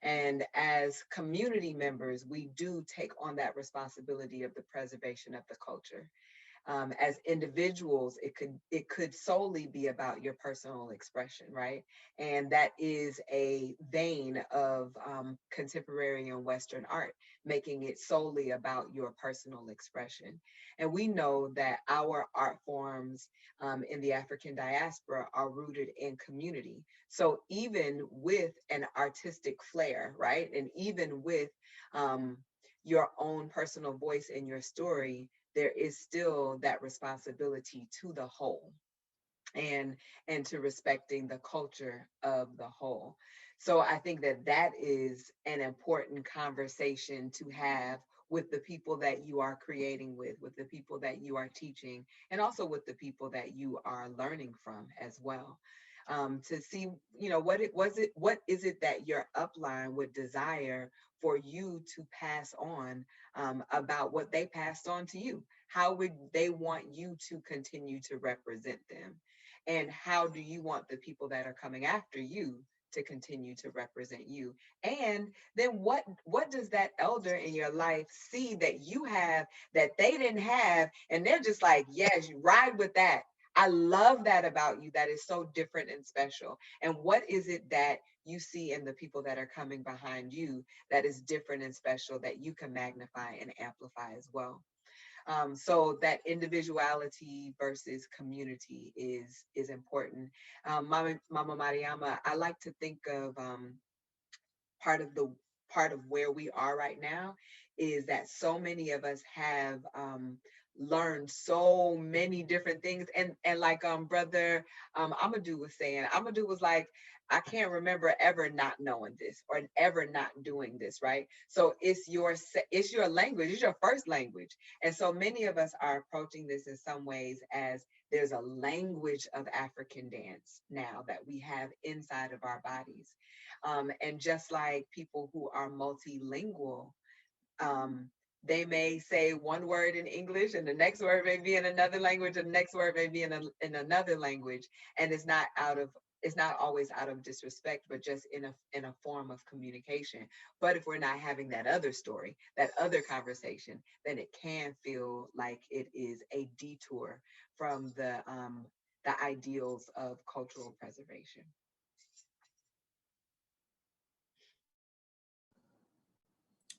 And as community members, we do take on that responsibility of the preservation of the culture. As individuals, it could solely be about your personal expression, right? And that is a vein of contemporary and Western art, making it solely about your personal expression. And we know that our art forms in the African diaspora are rooted in community. So even with an artistic flair, right? And even with your own personal voice in your story, there is still that responsibility to the whole and to respecting the culture of the whole. So I think that is an important conversation to have with the people that you are creating with the people that you are teaching, and also with the people that you are learning from as well. To see, what is it that your upline would desire for you to pass on about what they passed on to you? How would they want you to continue to represent them? And how do you want the people that are coming after you to continue to represent you? And then what does that elder in your life see that you have that they didn't have? And they're just like, yes, you ride with that. I love that about you. That is so different and special. And what is it that you see in the people that are coming behind you that is different and special that you can magnify and amplify as well? So that individuality versus community is important. Mama Mariama, I like to think of part of the part of where we are right now is that so many of us have learned so many different things, and like brother Amadou was saying, Amadou was like, I can't remember ever not knowing this or ever not doing this, right? So it's your language, it's your first language. And so many of us are approaching this in some ways as there's a language of African dance now that we have inside of our bodies. And just like people who are multilingual, they may say one word in English and the next word may be in another language, and the next word may be in another language. And it's not always out of disrespect, but just in a form of communication. But if we're not having that other story, that other conversation, then it can feel like it is a detour from the ideals of cultural preservation.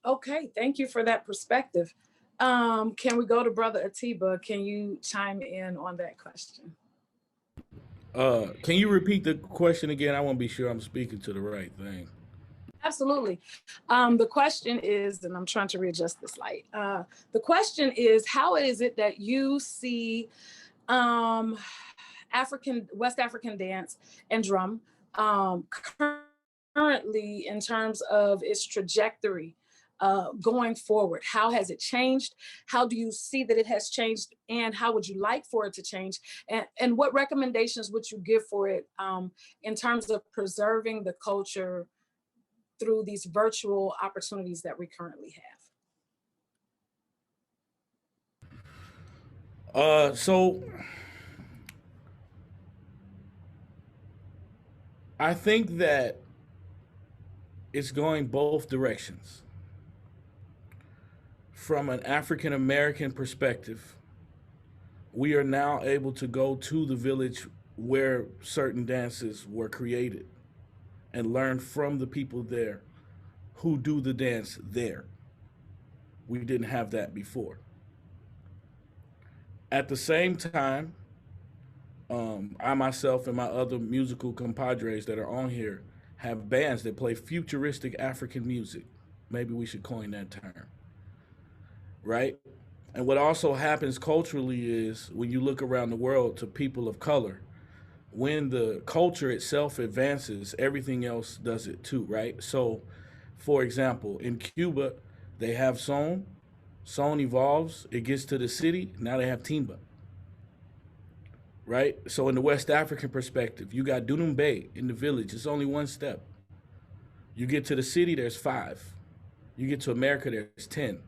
Okay, thank you for that perspective. Can we go to Brother Atiba? Can you chime in on that question? Can you repeat the question again? I want to be sure I'm speaking to the right thing. Absolutely. The question is, and I'm trying to readjust this light. The question is, how is it that you see West African dance and drum currently in terms of its trajectory going forward? How has it changed? How do you see that it has changed? And how would you like for it to change? And what recommendations would you give for it in terms of preserving the culture through these virtual opportunities that we currently have? So I think that it's going both directions. From an African American perspective, we are now able to go to the village where certain dances were created and learn from the people there who do the dance there. We didn't have that before. At the same time, I myself and my other musical compadres that are on here have bands that play futuristic African music. Maybe we should coin that term, right? And what also happens culturally is when you look around the world to people of color, when the culture itself advances, everything else does it too, right? So, for example, in Cuba, they have son. Son evolves, it gets to the city, now they have timba, right? So in the West African perspective, you got Dunumbe in the village, it's only one step. You get to the city, there's 5. You get to America, there's 10.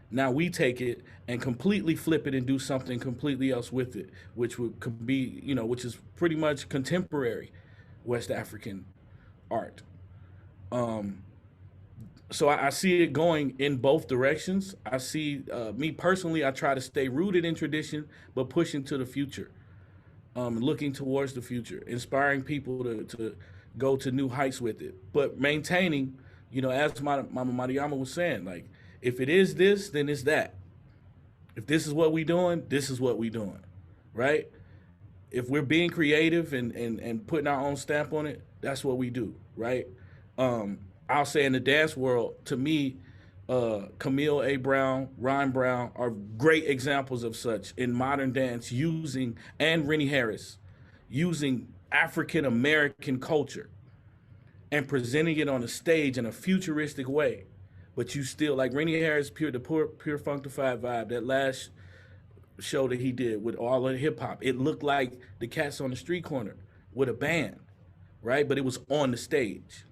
Now we take it and completely flip it and do something completely else with it, which could be, which is pretty much contemporary West African art. So I see it going in both directions. I see, me personally, I try to stay rooted in tradition, but pushing to the future, looking towards the future, inspiring people to go to new heights with it, but maintaining, as Mama Mariama was saying, like, if it is this, then it's that. If this is what we doing, this is what we doing, right? If we're being creative and putting our own stamp on it, that's what we do, right? I'll say in the dance world, to me, Camille A. Brown, Ron Brown are great examples of such in modern dance and Rennie Harris, using African American culture and presenting it on a stage in a futuristic way. But you still, like Rennie Harris, pure Funkified vibe, that last show that he did with all of the hip hop, it looked like the Cats on the Street Corner with a band, right? But it was on the stage.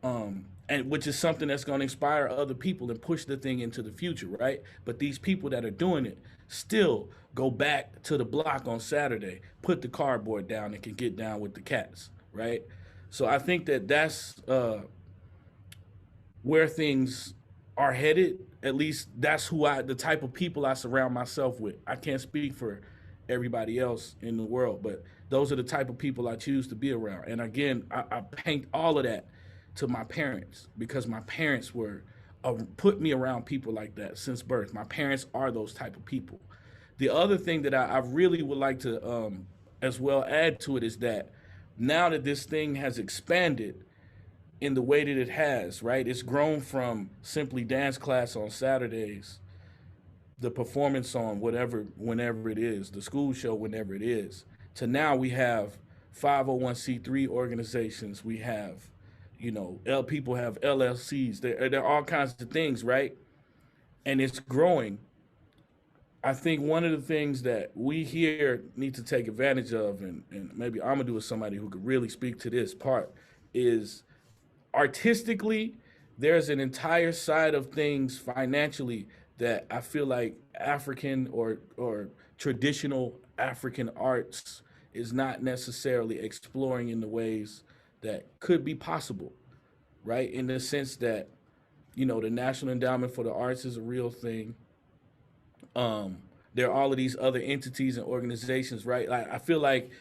And and which is something that's going to inspire other people and push the thing into the future, right? But these people that are doing it still go back to the block on Saturday, put the cardboard down, and can get down with the cats, right? So I think that that's where things are headed. At least that's the type of people I surround myself with. I can't speak for everybody else in the world, but those are the type of people I choose to be around. And again, I paint all of that to my parents, because my parents were put me around people like that since birth. My parents are those type of people. The other thing that I really would like to as well add to it is that now that this thing has expanded in the way that it has, right? It's grown from simply dance class on Saturdays, the performance on whenever it is, the school show whenever it is, to now we have 501c3 organizations. We have, people have LLCs. There are all kinds of things, right? And it's growing. I think one of the things that we here need to take advantage of, and maybe Amadou is somebody who could really speak to this part, is artistically, there's an entire side of things financially that I feel like African or traditional African arts is not necessarily exploring in the ways that could be possible, right? In the sense that, the National Endowment for the Arts is a real thing. There are all of these other entities and organizations, right? Like, I feel like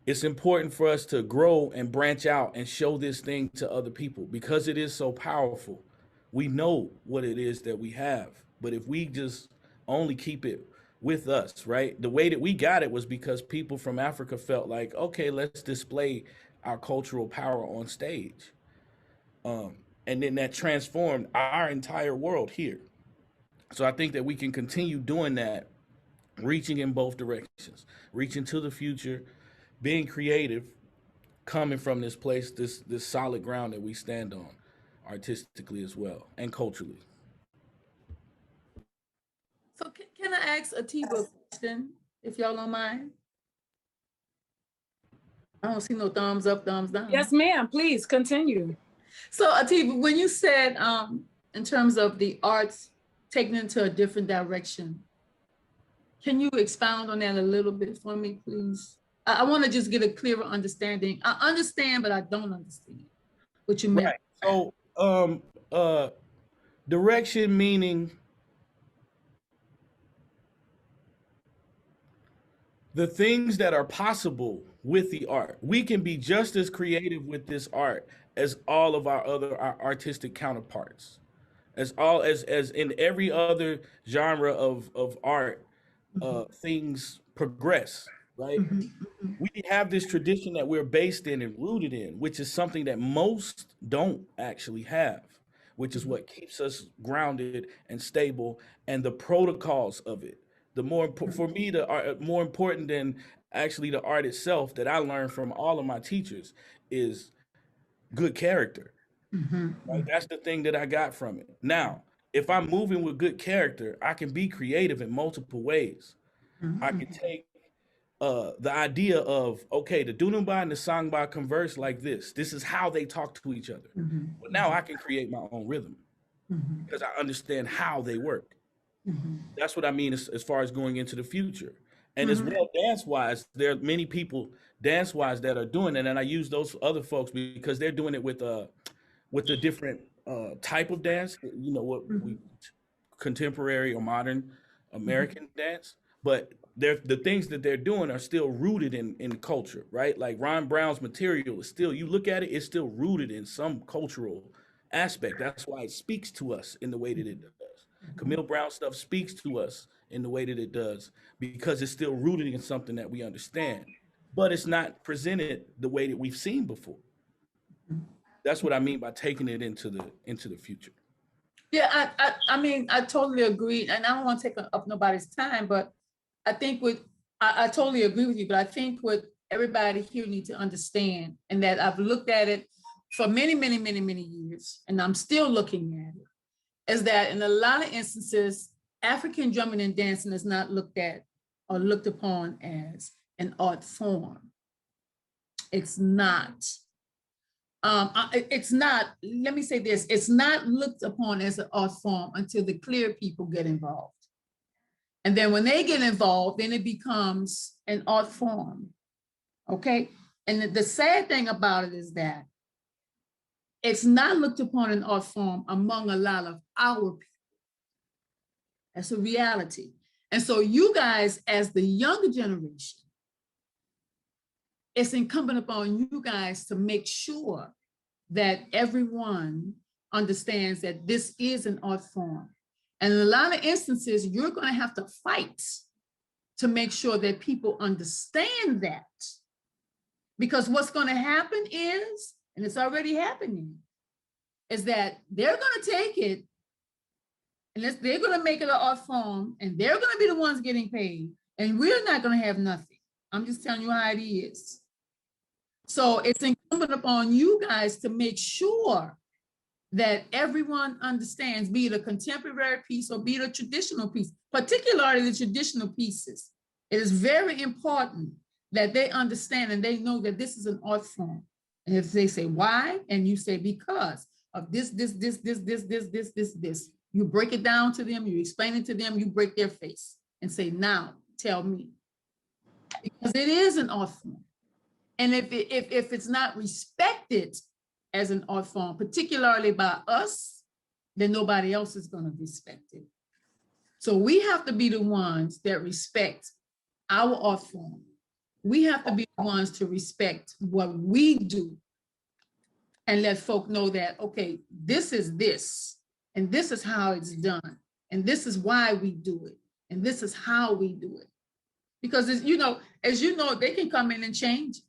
it's important for us to grow and branch out and show this thing to other people because it is so powerful. We know what it is that we have, but if we just only keep it with us, right? The way that we got it was because people from Africa felt like, okay, let's display our cultural power on stage. And then that transformed our entire world here. So I think that we can continue doing that, reaching in both directions, reaching to the future, being creative, coming from this place, this solid ground that we stand on artistically as well and culturally. So can I ask Atiba a question, if y'all don't mind? I don't see no thumbs up, thumbs down. Yes, ma'am. Please continue. So Atiba, when you said in terms of the arts taking into a different direction, can you expound on that a little bit for me, please? I want to just get a clearer understanding. I understand, but I don't understand what you meant. Right. So direction meaning the things that are possible with the art. We can be just as creative with this art as all of our artistic counterparts, as in every other genre of art. Things progress, right? We have this tradition that we're based in and rooted in, which is something that most don't actually have, which is what keeps us grounded and stable, and the protocols of it. For me, the art, more important than actually the art itself that I learned from all of my teachers is good character. Right? That's the thing that I got from it. Now, if I'm moving with good character, I can be creative in multiple ways. I can take the idea of, okay, the Dunumba and the Sangba converse like this. This is how they talk to each other. But now I can create my own rhythm because I understand how they work. That's what I mean as far as going into the future. And as well, dance-wise, there are many people dance-wise that are doing it. And I use those other folks because they're doing it with a different type of dance, what we contemporary or modern American dance. But the things that they're doing are still rooted in culture, right? Like Ron Brown's material is still, you look at it, it's still rooted in some cultural aspect. That's why it speaks to us in the way that it does. Camille Brown stuff speaks to us in the way that it does because it's still rooted in something that we understand, but it's not presented the way that we've seen before. That's what I mean by taking it into the future. Yeah, I mean, I totally agree, and I don't want to take up nobody's time, but I think I totally agree with you, but I think what everybody here needs to understand, and that I've looked at it for many, many, many, many years, and I'm still looking at it, is that in a lot of instances, African drumming and dancing is not looked at or looked upon as an art form. It's not. It's not, let me say this, it's not looked upon as an art form until the clear people get involved. And then when they get involved, then it becomes an art form, okay? And the sad thing about it is that it's not looked upon an art form among a lot of our people. That's a reality. And so you guys, as the younger generation, it's incumbent upon you guys to make sure that everyone understands that this is an art form. And in a lot of instances, you're going to have to fight to make sure that people understand that. Because what's going to happen is, and it's already happening, is that they're going to take it and they're going to make it an art form, and they're going to be the ones getting paid, and we're not going to have nothing. I'm just telling you how it is. So it's incumbent upon you guys to make sure that everyone understands, be it a contemporary piece or be it a traditional piece, particularly the traditional pieces. It is very important that they understand and they know that this is an art form. And if they say why, and you say because of this, you break it down to them, you explain it to them, you break their face and say, now tell me. Because it is an art form. And if it's not respected as an art form, particularly by us, then nobody else is going to respect it. So we have to be the ones that respect our art form. We have to be the ones to respect what we do and let folk know that, okay, this is this, and this is how it's done, and this is why we do it, and this is how we do it. Because as you know, they can come in and change.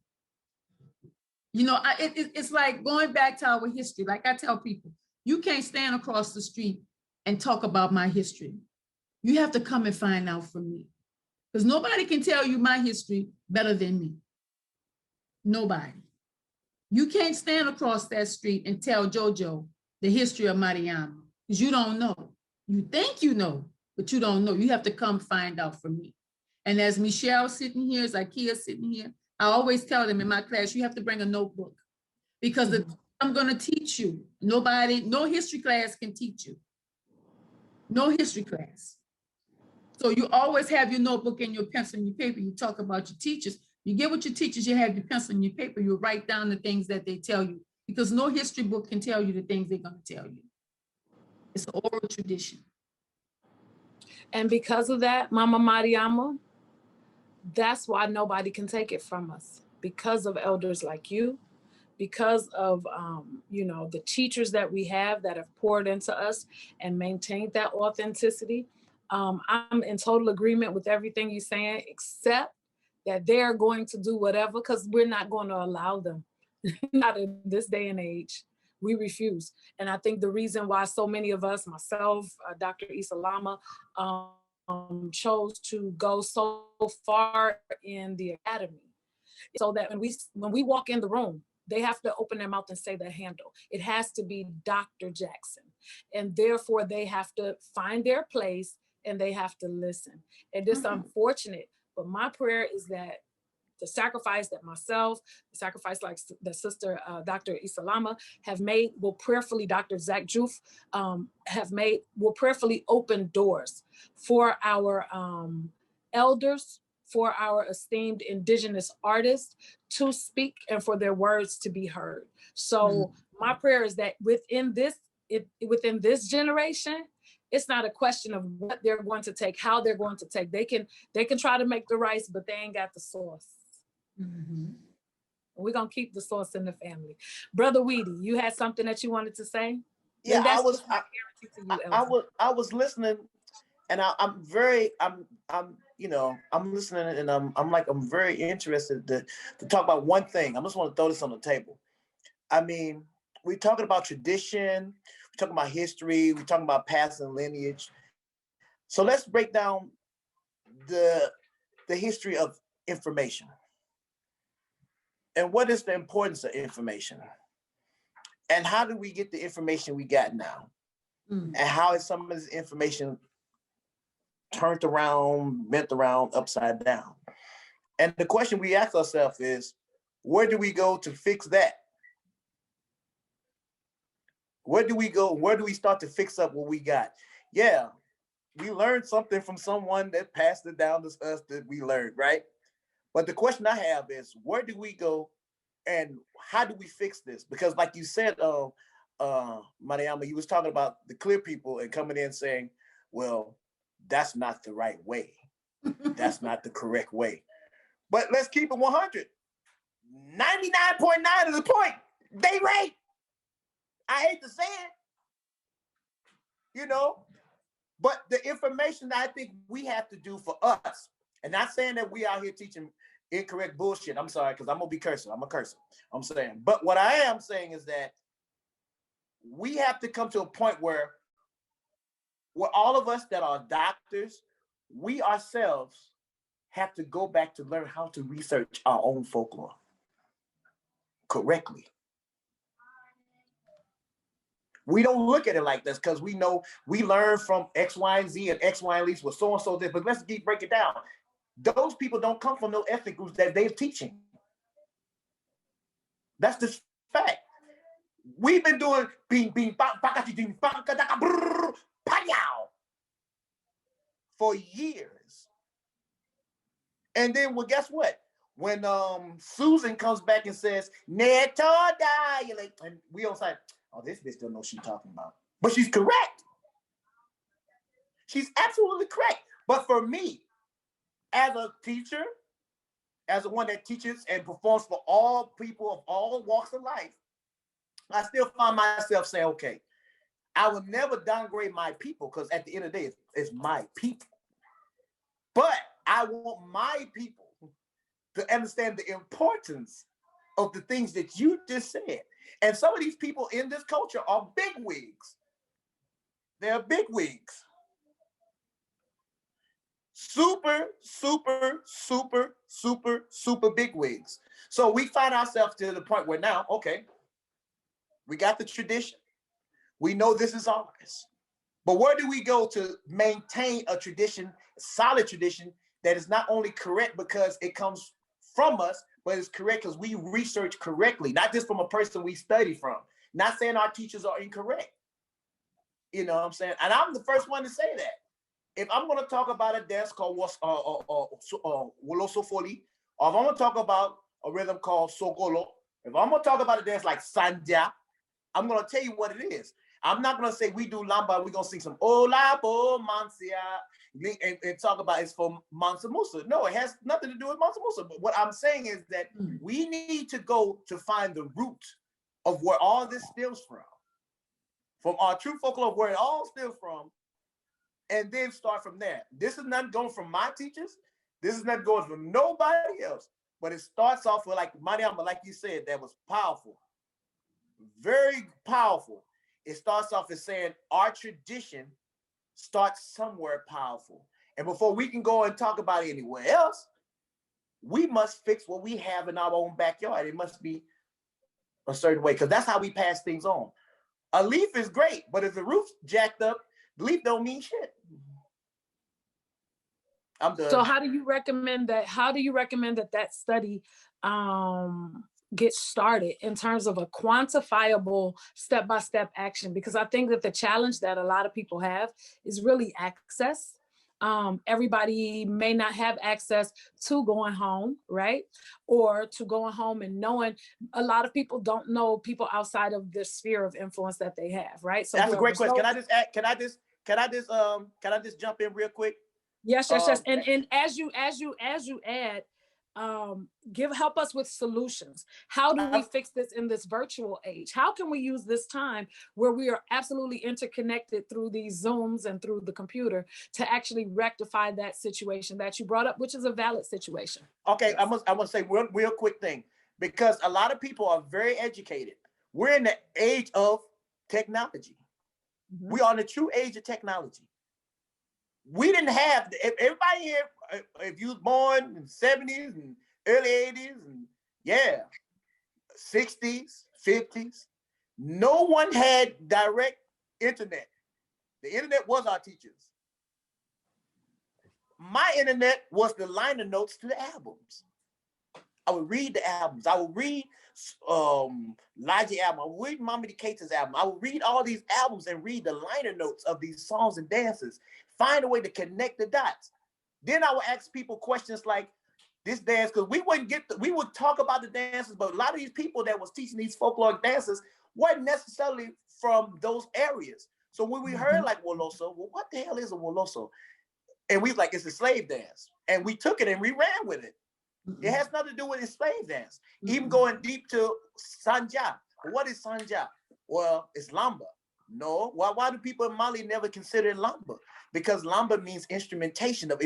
You know, it's like going back to our history. Like I tell people, you can't stand across the street and talk about my history. You have to come and find out from me. Because nobody can tell you my history better than me. Nobody. You can't stand across that street and tell JoJo the history of Mariama, because you don't know. You think you know, but you don't know. You have to come find out from me. And as Michelle sitting here, as Ikea sitting here, I always tell them in my class, you have to bring a notebook, because I'm going to teach you. No history class can teach you. No history class. So you always have your notebook and your pencil and your paper. You talk about your teachers. You get with your teachers, you have your pencil and your paper. You write down the things that they tell you, because no history book can tell you the things they're going to tell you. It's an oral tradition. And because of that, Mama Mariama, that's why nobody can take it from us, because of elders like you, because of the teachers that we have that have poured into us and maintained that authenticity. I'm in total agreement with everything you're saying, except that they're going to do whatever, because we're not going to allow them. Not in this day and age. We refuse. And I think the reason why so many of us, myself, Dr. Issa Lama, chose to go so far in the academy, so that when we walk in the room, they have to open their mouth and say the handle. It has to be Dr. Jackson. And therefore they have to find their place and they have to listen. And it's unfortunate, but my prayer is that the sacrifice that myself, the sacrifice like the sister, Dr. Issa Lama have made, will prayerfully, Dr. Zach Juf will prayerfully open doors for our elders, for our esteemed indigenous artists to speak and for their words to be heard. So my prayer is that within this generation, it's not a question of what they're going to take, how they're going to take. They can try to make the rice, but they ain't got the sauce. We're gonna keep the sauce in the family. Brother Weedy, you had something that you wanted to say? Yeah, I was listening, and I'm listening, and I'm very interested to talk about one thing. I just want to throw this on the table. I mean, we're talking about tradition, we're talking about history, we're talking about past and lineage. So let's break down the history of information. And what is the importance of information? And how do we get the information we got now? And how is some of this information turned around, bent around, upside down? And the question we ask ourselves is, where do we go to fix that? Where do we go? Where do we start to fix up what we got? Yeah, we learned something from someone that passed it down to us that we learned, right? But the question I have is, where do we go and how do we fix this? Because like you said, Mariama, you was talking about the clear people and coming in saying, well, that's not the right way. That's not the correct way. But let's keep it 100. 99.9 of the point, they right. I hate to say it, but the information that I think we have to do for us, and not saying that we out here teaching incorrect bullshit. I'm sorry, because I'm gonna be cursing. I'm a cursor. I'm saying, but what I am saying is that we have to come to a point where all of us that are doctors, we ourselves have to go back to learn how to research our own folklore correctly. We don't look at it like this because we know we learn from X, Y, and Z and X, Y, and Z with so-and-so this, but let's break it down. Those people don't come from no ethnic groups that they're teaching. That's the fact. We've been doing for years. And then, well, guess what? When Susan comes back and says, Neto dilate, and we all say, oh, this bitch don't know what she's talking about. But she's correct. She's absolutely correct. But for me, as a teacher, as the one that teaches and performs for all people of all walks of life, I still find myself saying, okay, I will never downgrade my people because at the end of the day, it's my people. But I want my people to understand the importance of the things that you just said. And some of these people in this culture are bigwigs. They're bigwigs. Super, super, super, super, super bigwigs. So we find ourselves to the point where now, okay, we got the tradition. We know this is ours. But where do we go to maintain a tradition, solid tradition, that is not only correct because it comes from us, but it's correct because we research correctly, not just from a person we study from. Not saying our teachers are incorrect. You know what I'm saying? And I'm the first one to say that. If I'm going to talk about a dance called Wolosofoli, or if I'm going to talk about a rhythm called Sogolo, if I'm going to talk about a dance like Sandja, I'm going to tell you what it is. I'm not going to say we do Lamba, we're going to sing some Ola Bo Mansia and talk about it's for Mansa Musa. No, it has nothing to do with Mansa Musa. But what I'm saying is that we need to go to find the root of where all this stems from our true folklore, where it all stems from, and then start from there. This is not going from my teachers. This is not going from nobody else. But it starts off with, like Mariama, like you said, that was powerful. Very powerful. It starts off as saying our tradition starts somewhere powerful. And before we can go and talk about it anywhere else, we must fix what we have in our own backyard. It must be a certain way, because that's how we pass things on. A leaf is great, but if the root's jacked up, the leaf don't mean shit. I'm done. So how do you recommend that? How do you recommend that study get started in terms of a quantifiable step-by-step action? Because I think that the challenge that a lot of people have is really access. Everybody may not have access to going home, right? Or to going home and knowing. A lot of people don't know people outside of the sphere of influence that they have, right? So that's a great question. Can I just jump in real quick? Yes. And as you add, help us with solutions. How do we fix this in this virtual age? How can we use this time where we are absolutely interconnected through these Zooms and through the computer to actually rectify that situation that you brought up, which is a valid situation? Okay, I want to say real quick thing, because a lot of people are very educated. We're in the age of technology. Mm-hmm. We are in the true age of technology. We didn't have, everybody here, if you was born in the 70s and early 80s and 60s, 50s, no one had direct internet. The internet was our teachers. My internet was the liner notes to the albums. I would read the albums. I would read Logic album. I would read Mama Keita's album. I would read all these albums and read the liner notes of these songs and dances. Find a way to connect the dots. Then I would ask people questions like this dance, because we would talk about the dances, but a lot of these people that was teaching these folkloric dances wasn't necessarily from those areas. So when we heard like Woloso, well, what the hell is a Woloso? And we was like, it's a slave dance. And we took it and we ran with it. It has nothing to do with his slave dance. Even going deep to Sanja. What is Sanja? Well, it's Lamba. No, why do people in Mali never consider it Lamba? Because Lamba means instrumentation of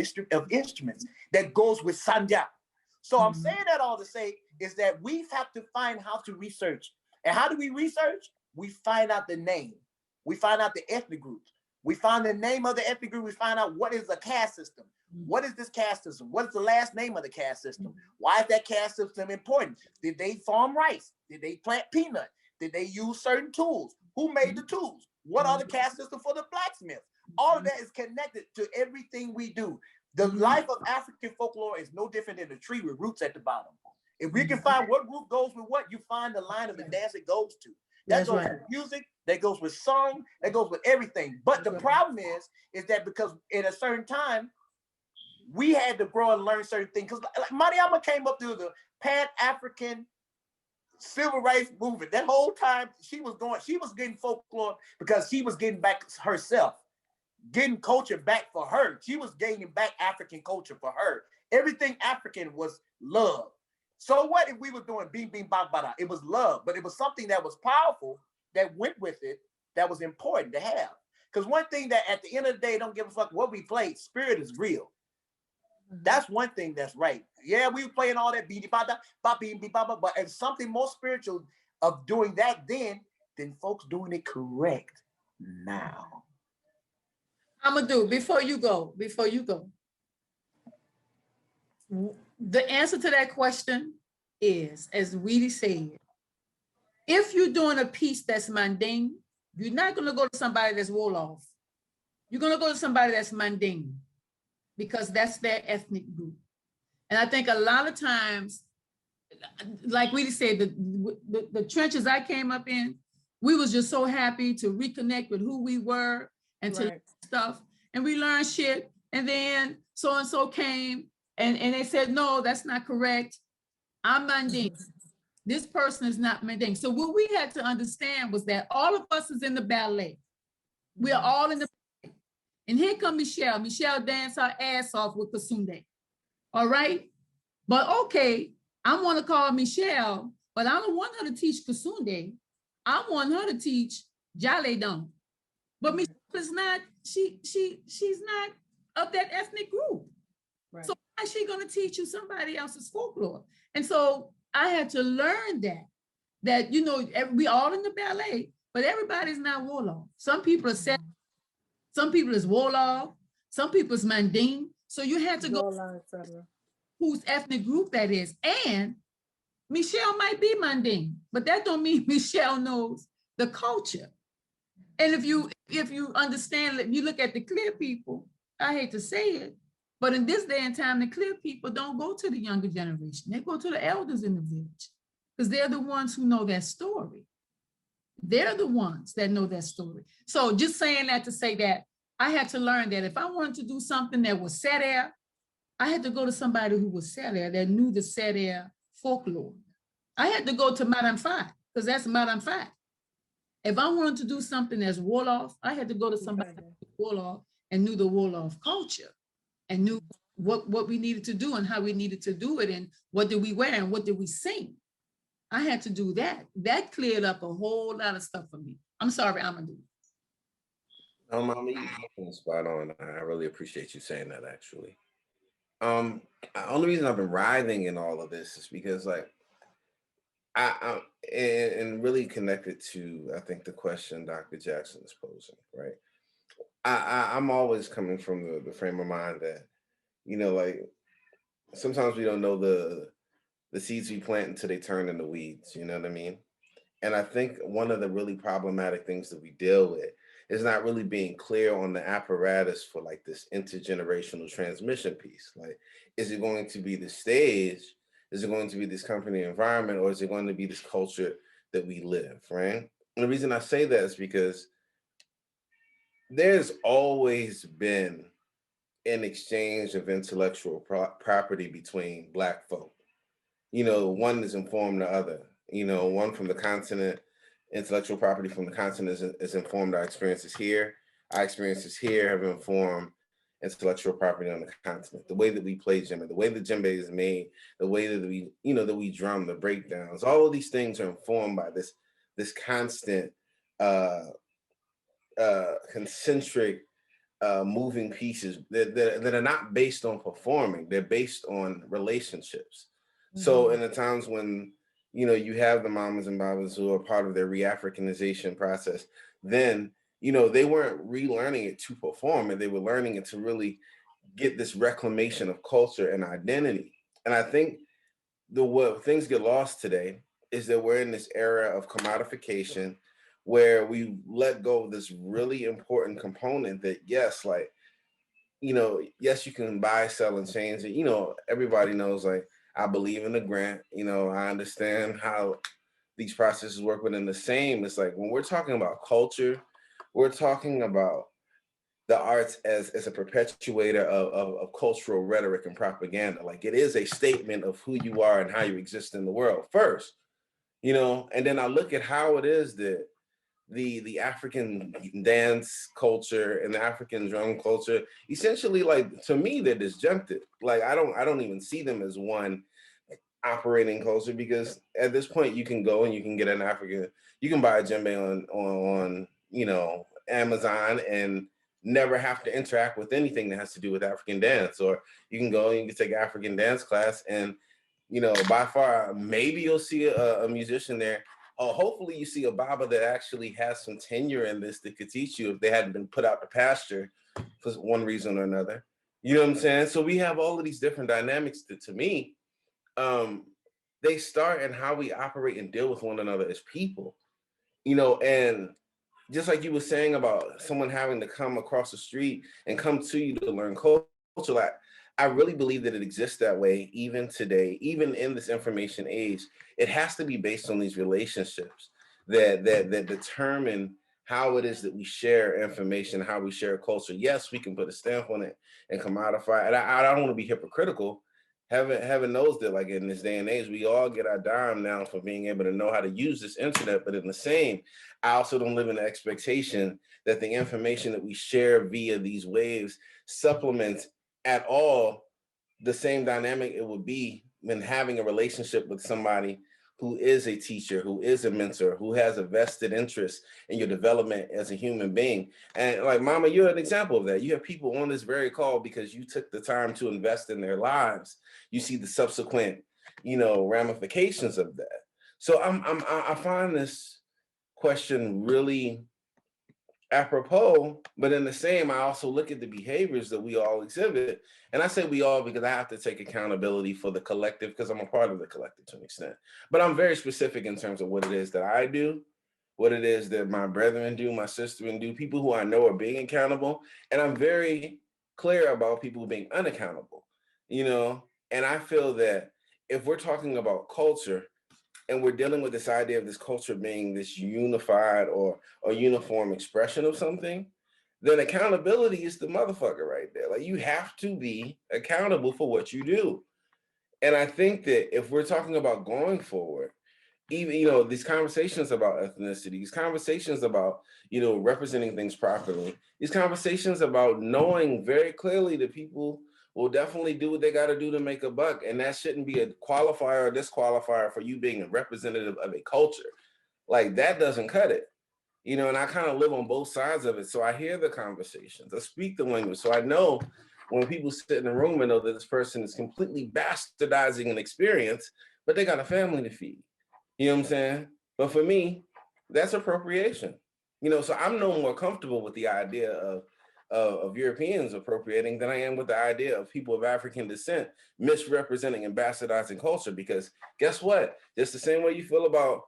instruments that goes with Sanja. So I'm saying that all to say is that we have to find how to research. And how do we research? We find out the name. We find out the ethnic groups. We find the name of the ethnic group. We find out what is a caste system. What is this caste system? What is the last name of the caste system? Why is that caste system important? Did they farm rice? Did they plant peanut? Did they use certain tools? Who made the tools? What are the caste system for the blacksmith? All of that is connected to everything we do. The life of African folklore is no different than a tree with roots at the bottom. If we can find what root goes with what, you find the line of the dance it goes to. That goes with music, that goes with song, that goes with everything. But the problem is that because at a certain time, we had to grow and learn certain things. Because like Mariama came up through the Pan-African civil rights movement. That whole time she was getting folklore because she was getting back herself, getting culture back for her. She was gaining back African culture for her. Everything African was love. So what if we were doing bing, bing, bang, bada? It was love, but it was something that was powerful that went with it that was important to have. Because one thing that at the end of the day, don't give a fuck what we play, spirit is real. That's one thing that's right. Yeah, we were playing all that but it's something more spiritual of doing that then than folks doing it correct now. I'm gonna do before you go. The answer to that question is, as Weedy said, if you're doing a piece that's mundane, you're not gonna go to somebody that's Wolof. You're gonna go to somebody that's mundane because that's their ethnic group. And I think a lot of times, like Weedy said, the trenches I came up in, we was just so happy to reconnect with who we were and to learn stuff. And we learned shit. And then so-and-so came and they said, no, that's not correct. I'm mundane. This person is not mundane. So what we had to understand was that all of us is in the ballet. We are all in the ballet. And here come Michelle. Michelle danced her ass off with Kasunde. All right? But okay, I want to call Michelle, but I don't want her to teach Kasunde. I want her to teach Jale Don. But Michelle is not, she's not of that ethnic group. Right. So how is she going to teach you somebody else's folklore? And so I had to learn that, you know, we all in the ballet, but everybody's not Wolof. Some people are set, some people is Wolof, some people is Manding. So you had to go whose ethnic group that is. And Michelle might be Manding, but that don't mean Michelle knows the culture. And if you understand, if you look at the clear people, I hate to say it, but in this day and time, the clear people don't go to the younger generation. They go to the elders in the village because they're the ones who know that story. They're the ones that know that story. So just saying that to say that I had to learn that if I wanted to do something that was Serer, I had to go to somebody who was Serer, that knew the Serer folklore. I had to go to Madame Fat because that's Madame Fat. If I wanted to do something that's Wolof, I had to go to somebody who was Wolof and knew the Wolof culture and knew what we needed to do and how we needed to do it and what did we wear and what did we sing. I had to do that. That cleared up a whole lot of stuff for me. I'm sorry, Amadou. Mama, you're spot on. I really appreciate you saying that, actually. The only reason I've been writhing in all of this is because, like, I really connected to, I think, the question Dr. Jackson is posing, right? I'm always coming from the frame of mind that, you know, like, sometimes we don't know the seeds we plant until they turn into weeds, you know what I mean? And I think one of the really problematic things that we deal with is not really being clear on the apparatus for like this intergenerational transmission piece. Like, is it going to be the stage Is it going to be this company environment, or is it going to be this culture that we live, right? And the reason I say that is because there's always been an exchange of intellectual property between Black folk. You know, one is informed the other. You know, one from the continent, intellectual property from the continent is informed our experiences here. Our experiences here have informed intellectual property on the continent. The way that we play djembe, the way the djembe is made, the way that we, you know, that we drum, the breakdowns, all of these things are informed by this constant concentric moving pieces that are not based on performing, they're based on relationships. So in the times when, you know, you have the mamas and babas who are part of their re-Africanization process, then, you know, they weren't relearning it to perform, and they were learning it to really get this reclamation of culture and identity. And I think what things get lost today is that we're in this era of commodification where we let go of this really important component that, yes, like, you know, yes, you can buy, sell, and change it. You know, everybody knows, like, I believe in the grant. You know, I understand how these processes work, but in the same, it's like when we're talking about culture, we're talking about the arts as a perpetuator of cultural rhetoric and propaganda. Like, it is a statement of who you are and how you exist in the world first, you know, and then I look at how it is that the African dance culture and the African drum culture, essentially, like, to me, they're disjunctive. Like, I don't even see them as one operating culture, because at this point you can go and you can get an African, you can buy a djembe on you know, Amazon and never have to interact with anything that has to do with African dance. Or you can go and you can take African dance class, and, you know, by far, maybe you'll see a musician there. Hopefully you see a Baba that actually has some tenure in this that could teach you if they hadn't been put out to pasture for one reason or another. You know what I'm saying? So we have all of these different dynamics that, to me, they start in how we operate and deal with one another as people. You know, and just like you were saying about someone having to come across the street and come to you to learn culture, like, I really believe that it exists that way even today, even in this information age. It has to be based on these relationships that determine how it is that we share information, how we share culture. Yes, we can put a stamp on it and commodify. And I don't want to be hypocritical. Heaven knows that, like, in this day and age, we all get our dime now for being able to know how to use this internet. But in the same, I also don't live in the expectation that the information that we share via these waves supplements at all the same dynamic it would be when having a relationship with somebody who is a teacher, who is a mentor, who has a vested interest in your development as a human being. And, like, Mama, you're an example of that. You have people on this very call because you took the time to invest in their lives. You see the subsequent, you know, ramifications of that. So I find this question really apropos, but in the same, I also look at the behaviors that we all exhibit. And I say we all because I have to take accountability for the collective, because I'm a part of the collective to an extent. But I'm very specific in terms of what it is that I do, what it is that my brethren do, my sister do, people who I know are being accountable. And I'm very clear about people being unaccountable, you know? And I feel that if we're talking about culture, and we're dealing with this idea of this culture being this unified or uniform expression of something, then accountability is the motherfucker right there. Like, you have to be accountable for what you do. And I think that if we're talking about going forward, even, you know, these conversations about ethnicity, these conversations about, you know, representing things properly, these conversations about knowing very clearly that people will definitely do what they got to do to make a buck. And that shouldn't be a qualifier or disqualifier for you being a representative of a culture. Like, that doesn't cut it. You know, and I kind of live on both sides of it. So I hear the conversations, I speak the language. So I know when people sit in the room and know that this person is completely bastardizing an experience, but they got a family to feed. You know what I'm saying? But for me, that's appropriation. You know, so I'm no more comfortable with the idea of Europeans appropriating than I am with the idea of people of African descent misrepresenting and bastardizing culture. Because guess what? Just the same way you feel about,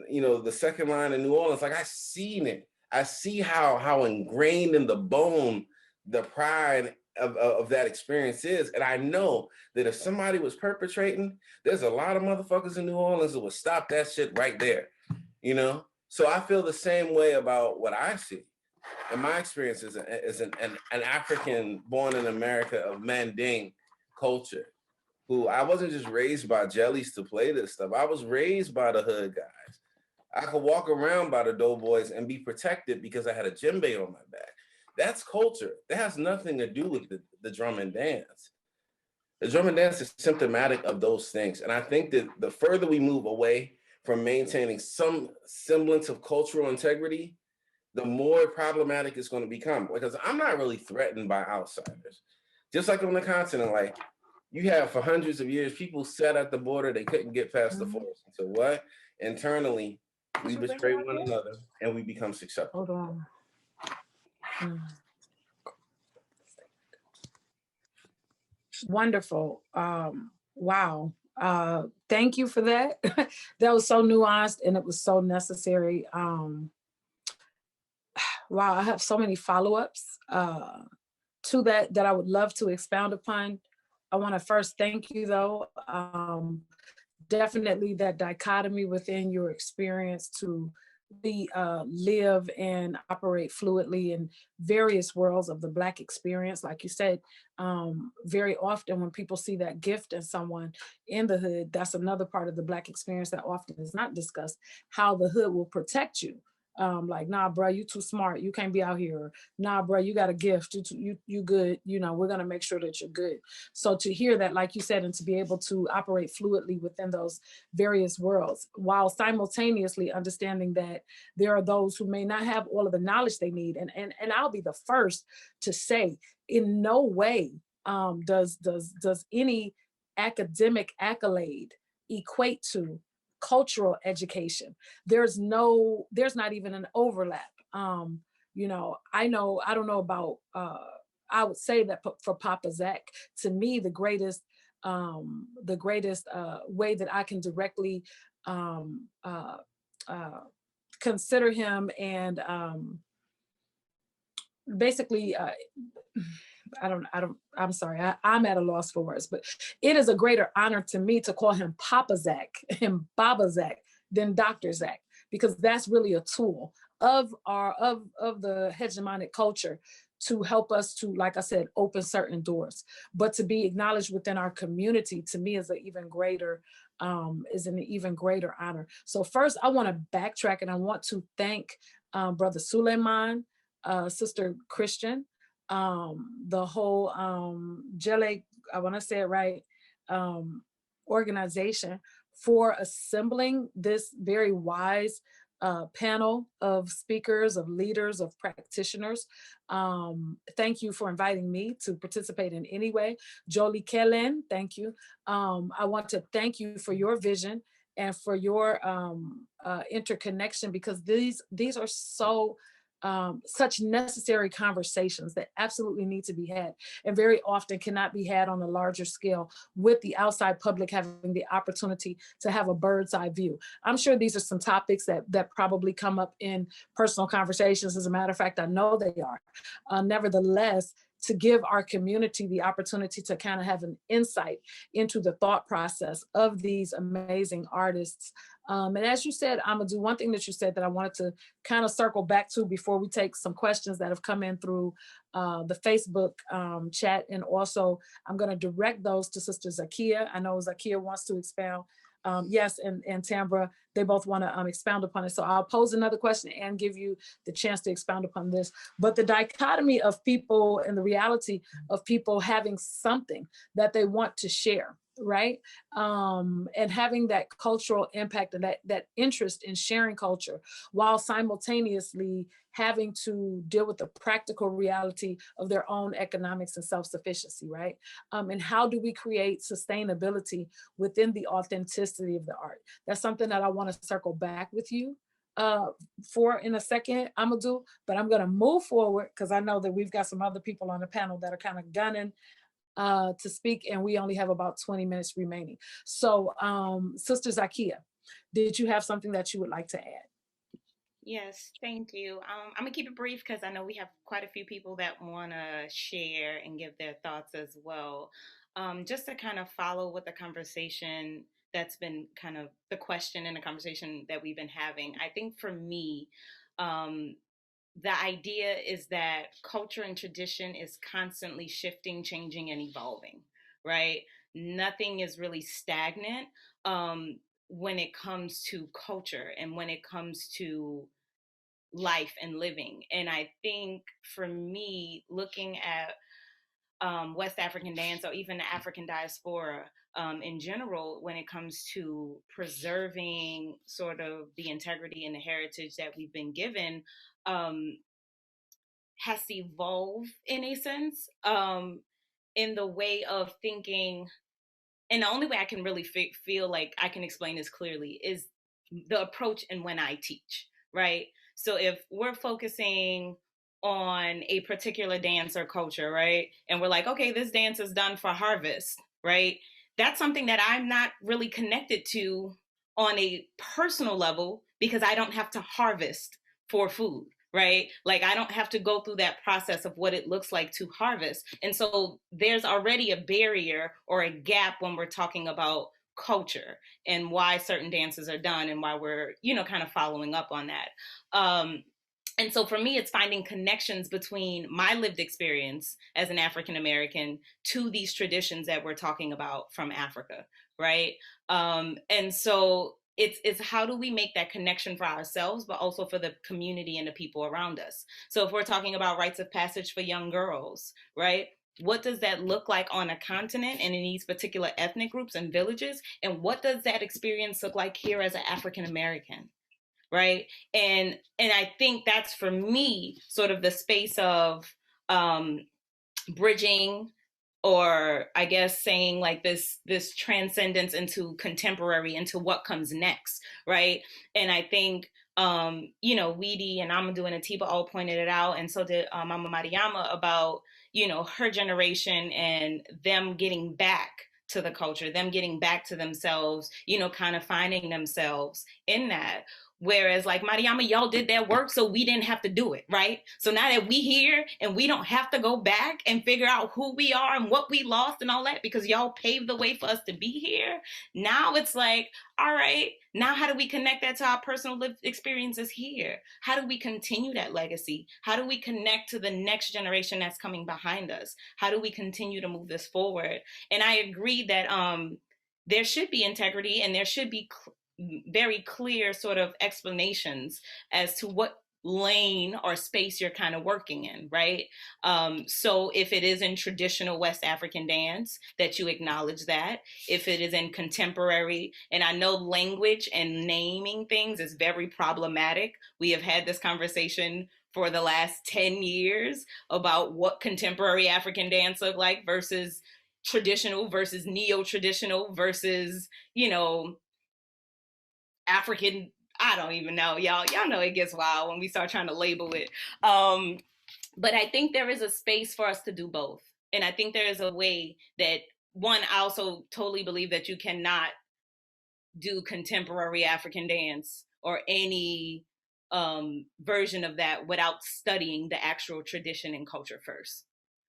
you know, the second line in New Orleans, like, I seen it. I see how ingrained in the bone the pride of that experience is. And I know that if somebody was perpetrating, there's a lot of motherfuckers in New Orleans that would stop that shit right there, you know? So I feel the same way about what I see. And my experience is an African born in America of Manding culture, who I wasn't just raised by jellies to play this stuff. I was raised by the hood guys. I could walk around by the doughboys and be protected because I had a djembe on my back. That's culture. That has nothing to do with the drum and dance. The drum and dance is symptomatic of those things. And I think that the further we move away from maintaining some semblance of cultural integrity, the more problematic it's going to become. Because I'm not really threatened by outsiders. Just like on the continent, like you have for hundreds of years, people sat at the border, they couldn't get past the force. So what? Internally, we betray one another and we become successful. Hold on. Wonderful. Wow. Thank you for that. That was so nuanced and it was so necessary. Wow, I have so many follow-ups to that I would love to expound upon. I want to first thank you though. Definitely that dichotomy within your experience to be live and operate fluidly in various worlds of the Black experience. Like you said, very often when people see that gift in someone in the hood, that's another part of the Black experience that often is not discussed, how the hood will protect you. Like, nah, bro, you too smart. You can't be out here. Nah, bro, you got a gift. You good. You know, we're going to make sure that you're good. So to hear that, like you said, and to be able to operate fluidly within those various worlds, while simultaneously understanding that there are those who may not have all of the knowledge they need. And I'll be the first to say, in no way does any academic accolade equate to cultural education. There's not even an overlap. You know, I don't know about, I would say that for Papa Zach, to me, the greatest way that I can directly consider him and basically, I'm sorry, I'm at a loss for words, but it is a greater honor to me to call him Papa Zach and Baba Zach than Dr. Zach, because that's really a tool of the hegemonic culture to help us to, like I said, open certain doors. But to be acknowledged within our community, to me, is an even greater honor. So first, I want to backtrack and I want to thank Brother Suleiman, Sister Christian, the whole Jewell, I want to say it right, organization for assembling this very wise panel of speakers, of leaders, of practitioners. Thank you for inviting me to participate in any way. Djoli, Kelen, thank you. I want to thank you for your vision and for your interconnection, because these are so such necessary conversations that absolutely need to be had and very often cannot be had on a larger scale with the outside public having the opportunity to have a bird's eye view. I'm sure these are some topics that probably come up in personal conversations. As a matter of fact, I know they are. Nevertheless, to give our community the opportunity to kind of have an insight into the thought process of these amazing artists. And as you said, Amadou, one thing that you said that I wanted to kind of circle back to before we take some questions that have come in through the Facebook chat. And also I'm gonna direct those to Sister Zakia. I know Zakia wants to expound. Yes, and Tambra, they both want to expound upon it. So I'll pose another question and give you the chance to expound upon this. But the dichotomy of people and the reality of people having something that they want to share, right? And having that cultural impact and that interest in sharing culture, while simultaneously having to deal with the practical reality of their own economics and self-sufficiency, right? And how do we create sustainability within the authenticity of the art? That's something that I want to circle back with you for in a second, Amadou, but I'm gonna move forward because I know that we've got some other people on the panel that are kind of gunning to speak, and we only have about 20 minutes remaining. So Sister Zakia, did you have something that you would like to add? Yes, thank you. I'm gonna keep it brief because I know we have quite a few people that want to share and give their thoughts as well. Just to kind of follow with the conversation that's been kind of the question and the conversation that we've been having. I think for me, um, the idea is that culture and tradition is constantly shifting, changing, and evolving, right? Nothing is really stagnant when it comes to culture and when it comes to life and living. And I think for me, looking at West African dance or even the African diaspora in general, when it comes to preserving sort of the integrity and the heritage that we've been given, um, has to evolve in a sense, in the way of thinking. And the only way I can really feel like I can explain this clearly is the approach and when I teach, right? So if we're focusing on a particular dance or culture, right? And we're like, okay, this dance is done for harvest, right? That's something that I'm not really connected to on a personal level because I don't have to harvest for food, right? Like I don't have to go through that process of what it looks like to harvest. And so there's already a barrier or a gap when we're talking about culture and why certain dances are done and why we're, kind of following up on that. And so for me, it's finding connections between my lived experience as an African American to these traditions that we're talking about from Africa, right? And so it's how do we make that connection for ourselves, but also for the community and the people around us. So if we're talking about rites of passage for young girls, right? What does that look like on a continent and in these particular ethnic groups and villages? And what does that experience look like here as an African American? Right. And I think that's for me sort of the space of bridging, or I guess saying like this transcendence into contemporary, into what comes next, right? And I think Weedy and Amadou and Atiba all pointed it out, and so did Mama Mariama, about her generation and them getting back to the culture, them getting back to themselves, kind of finding themselves in that. Whereas like Mariama, y'all did that work so we didn't have to do it, right? So now that we here and we don't have to go back and figure out who we are and what we lost and all that because y'all paved the way for us to be here. Now it's like, all right, now how do we connect that to our personal lived experiences here? How do we continue that legacy? How do we connect to the next generation that's coming behind us? How do we continue to move this forward? And I agree that there should be integrity and there should be very clear sort of explanations as to what lane or space you're kind of working in, right? So if it is in traditional West African dance, that you acknowledge that. If it is in contemporary, and I know language and naming things is very problematic. We have had this conversation for the last 10 years about what contemporary African dance look like versus traditional versus neo-traditional versus, African, I don't even know, y'all know it gets wild when we start trying to label it. But I think there is a space for us to do both. And I think there is a way that, one, I also totally believe that you cannot do contemporary African dance or any version of that without studying the actual tradition and culture first,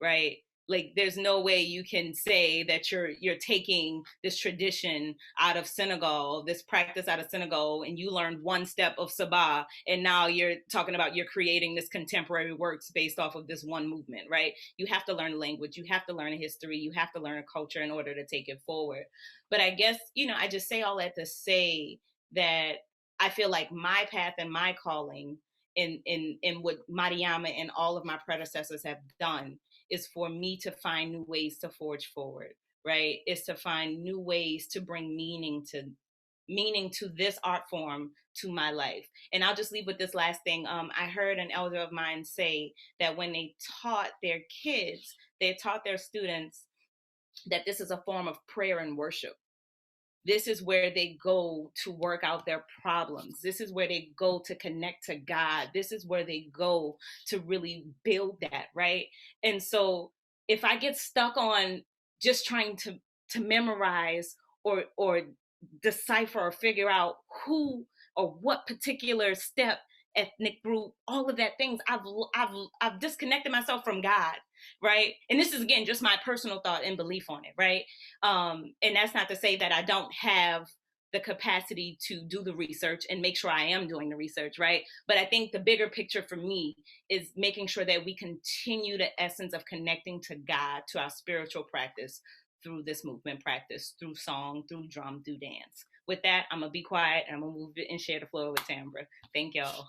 right? Like there's no way you can say that you're taking this tradition out of Senegal, this practice out of Senegal, and you learned one step of Sabah, and now you're talking about you're creating this contemporary works based off of this one movement, right? You have to learn language, you have to learn a history, you have to learn a culture in order to take it forward. But I guess, I just say all that to say that I feel like my path and my calling in what Mariama and all of my predecessors have done is for me to find new ways to forge forward, right? Is to find new ways to bring meaning to this art form to my life. And I'll just leave with this last thing. I heard an elder of mine say that when they taught their kids, they taught their students that this is a form of prayer and worship. This is where they go to work out their problems. This is where they go to connect to God. This is where they go to really build that, right? And so if I get stuck on just trying to memorize or decipher or figure out who or what particular step ethnic group, all of that things. I've disconnected myself from God, right? And this is, again, just my personal thought and belief on it, right? And that's not to say that I don't have the capacity to do the research and make sure I am doing the research, right? But I think the bigger picture for me is making sure that we continue the essence of connecting to God, to our spiritual practice through this movement practice, through song, through drum, through dance. With that, I'm gonna be quiet and I'm gonna move it and share the floor with Tambra. Thank y'all.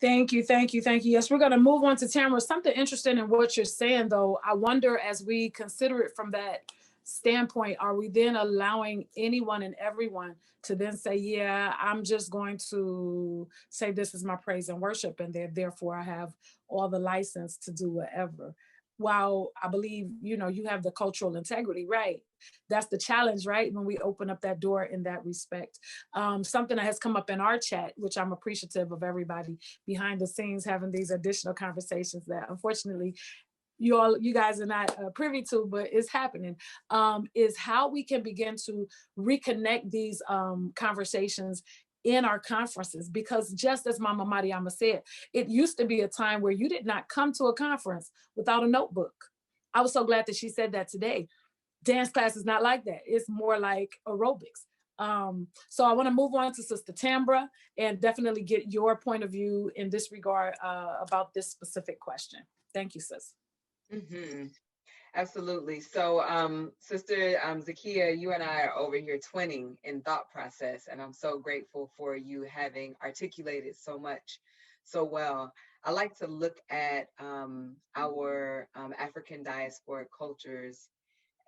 Thank you, thank you, thank you. Yes, we're going to move on to Tamara. Something interesting in what you're saying, though. I wonder, as we consider it from that standpoint, are we then allowing anyone and everyone to then say, yeah, I'm just going to say this is my praise and worship, and therefore I have all the license to do whatever? While I believe, you know, you have the cultural integrity, right? That's the challenge, right? When we open up that door in that respect. Something that has come up in our chat, which I'm appreciative of everybody behind the scenes having these additional conversations that unfortunately you guys are not privy to, but it's happening, is how we can begin to reconnect these conversations in our conferences. Because just as Mama Mariama said, it used to be a time where you did not come to a conference without a notebook. I was so glad that she said that today. Dance class is not like that. It's more like aerobics. So I want to move on to Sister Tambra and definitely get your point of view in this regard about this specific question. Thank you, sis. Mm-hmm. Absolutely. So, Sister Zakia, you and I are over here twinning in thought process, and I'm so grateful for you having articulated so much so well. I like to look at our African diasporic cultures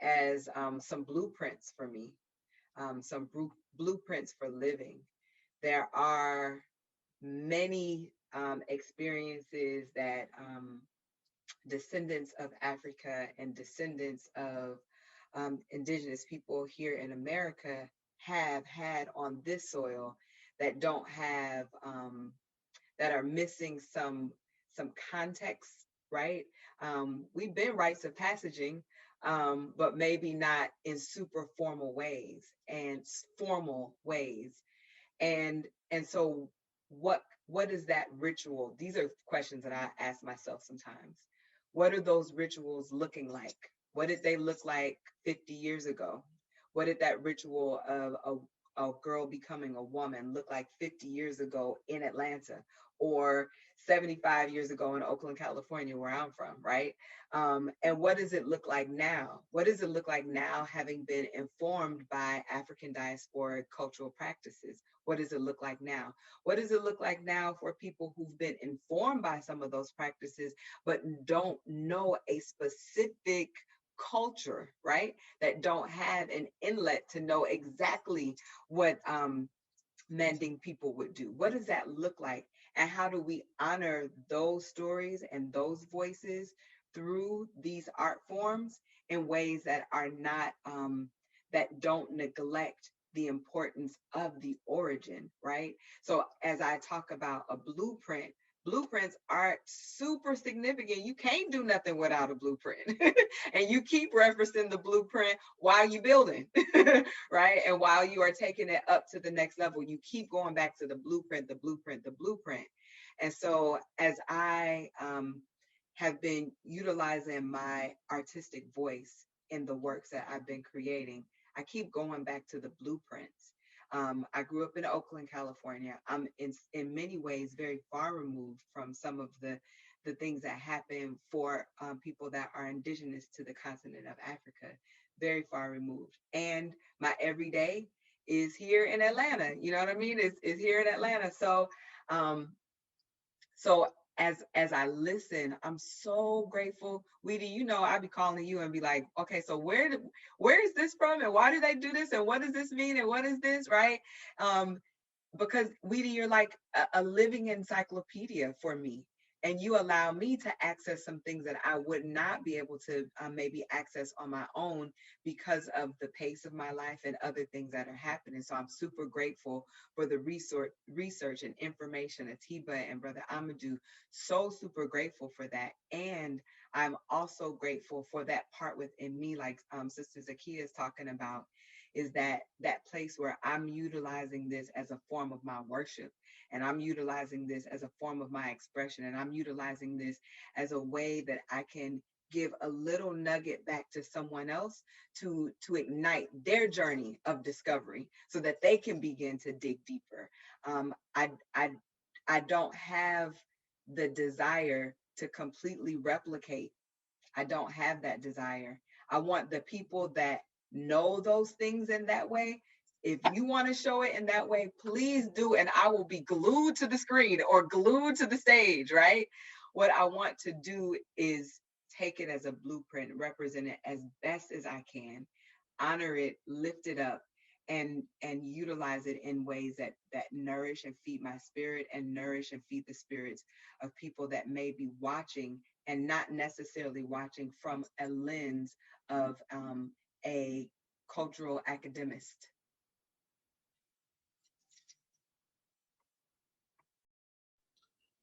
as some blueprints for me, some blueprints for living. There are many experiences that descendants of Africa and descendants of indigenous people here in America have had on this soil that don't have, that are missing some context, right? We've been rites of passaging, but maybe not in super formal ways and formal ways. And so what is that ritual? These are questions that I ask myself sometimes. What are those rituals looking like? What did they look like 50 years ago? What did that ritual of a girl becoming a woman look like 50 years ago in Atlanta, or 75 years ago in Oakland, California, where I'm from, right? And what does it look like now? What does it look like now, having been informed by African diasporic cultural practices? What does it look like now? What does it look like now for people who've been informed by some of those practices, but don't know a specific culture, right? That don't have an inlet to know exactly what mending people would do. What does that look like? And how do we honor those stories and those voices through these art forms in ways that are not, that don't neglect the importance of the origin, right? So as I talk about a blueprint, blueprints are super significant. You can't do nothing without a blueprint. And you keep referencing the blueprint while you're building, right? And while you are taking it up to the next level, you keep going back to the blueprint, the blueprint, the blueprint. And so as I have been utilizing my artistic voice in the works that I've been creating, I keep going back to the blueprints. I grew up in Oakland, California. I'm in many ways very far removed from some of the things that happen for people that are indigenous to the continent of Africa, very far removed. And my everyday is here in Atlanta. You know what I mean? Is here in Atlanta. So, so as I listen, I'm so grateful. Weedy, you know, I be calling you and be like, okay, so where is this from, and why do they do this, and what does this mean, and what is this, right? Because Weedy, you're like a living encyclopedia for me. And you allow me to access some things that I would not be able to maybe access on my own because of the pace of my life and other things that are happening. So I'm super grateful for the research and information, Atiba and Brother Amadou. So super grateful for that. And I'm also grateful for that part within me, like Sister Zakia is talking about, is that place where I'm utilizing this as a form of my worship, and I'm utilizing this as a form of my expression, and I'm utilizing this as a way that I can give a little nugget back to someone else to ignite their journey of discovery so that they can begin to dig deeper. I don't have the desire to completely replicate. I don't have that desire. I want the people that know those things in that way. If you want to show it in that way, please do. And I will be glued to the screen or glued to the stage, right? What I want to do is take it as a blueprint, represent it as best as I can, honor it, lift it up, and utilize it in ways that nourish and feed my spirit, and nourish and feed the spirits of people that may be watching, and not necessarily watching from a lens of a cultural academist.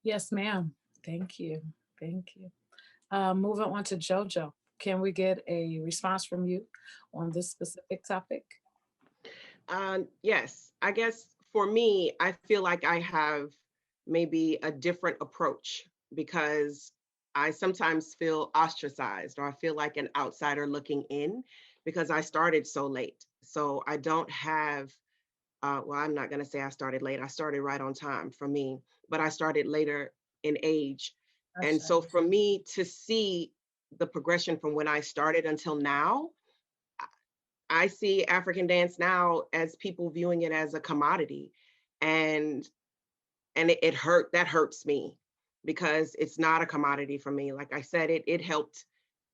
Yes, ma'am. Thank you. Thank you. Moving on to JoJo. Can we get a response from you on this specific topic? Yes, I guess for me, I feel like I have maybe a different approach because I sometimes feel ostracized, or I feel like an outsider looking in because I started so late. So I don't have, well, I'm not going to say I started late. I started right on time for me, but I started later in age. And so for me to see the progression from when I started until now, I see African dance now as people viewing it as a commodity. And that hurts me because it's not a commodity for me. Like I said, it helped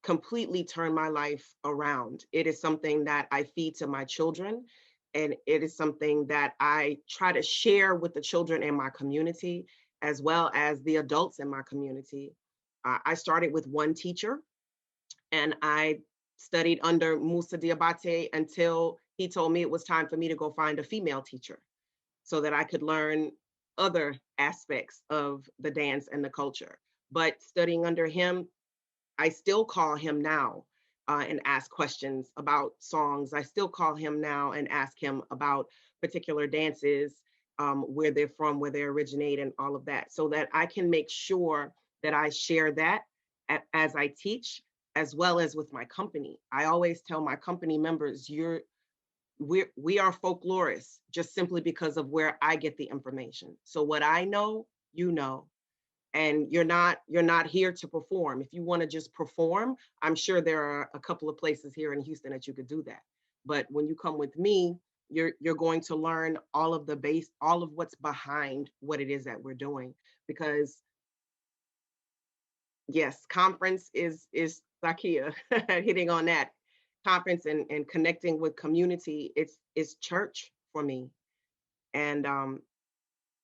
completely turn my life around. It is something that I feed to my children, and it is something that I try to share with the children in my community as well as the adults in my community. I started with one teacher, and I studied under Musa Diabate until he told me it was time for me to go find a female teacher so that I could learn other aspects of the dance and the culture. But studying under him, I still call him now and ask questions about songs. I still call him now and ask him about particular dances, where they're from, where they originate, and all of that, so that I can make sure that I share that as I teach, as well as with my company. I always tell my company members, we are folklorists just simply because of where I get the information. So what I know, you know, and you're not here to perform. If you want to just perform, I'm sure there are a couple of places here in Houston that you could do that. But when you come with me, you're going to learn all of the base, all of what's behind what it is that we're doing. Because yes, conference is Zakia hitting on that. Conference and connecting with community, it's church for me. And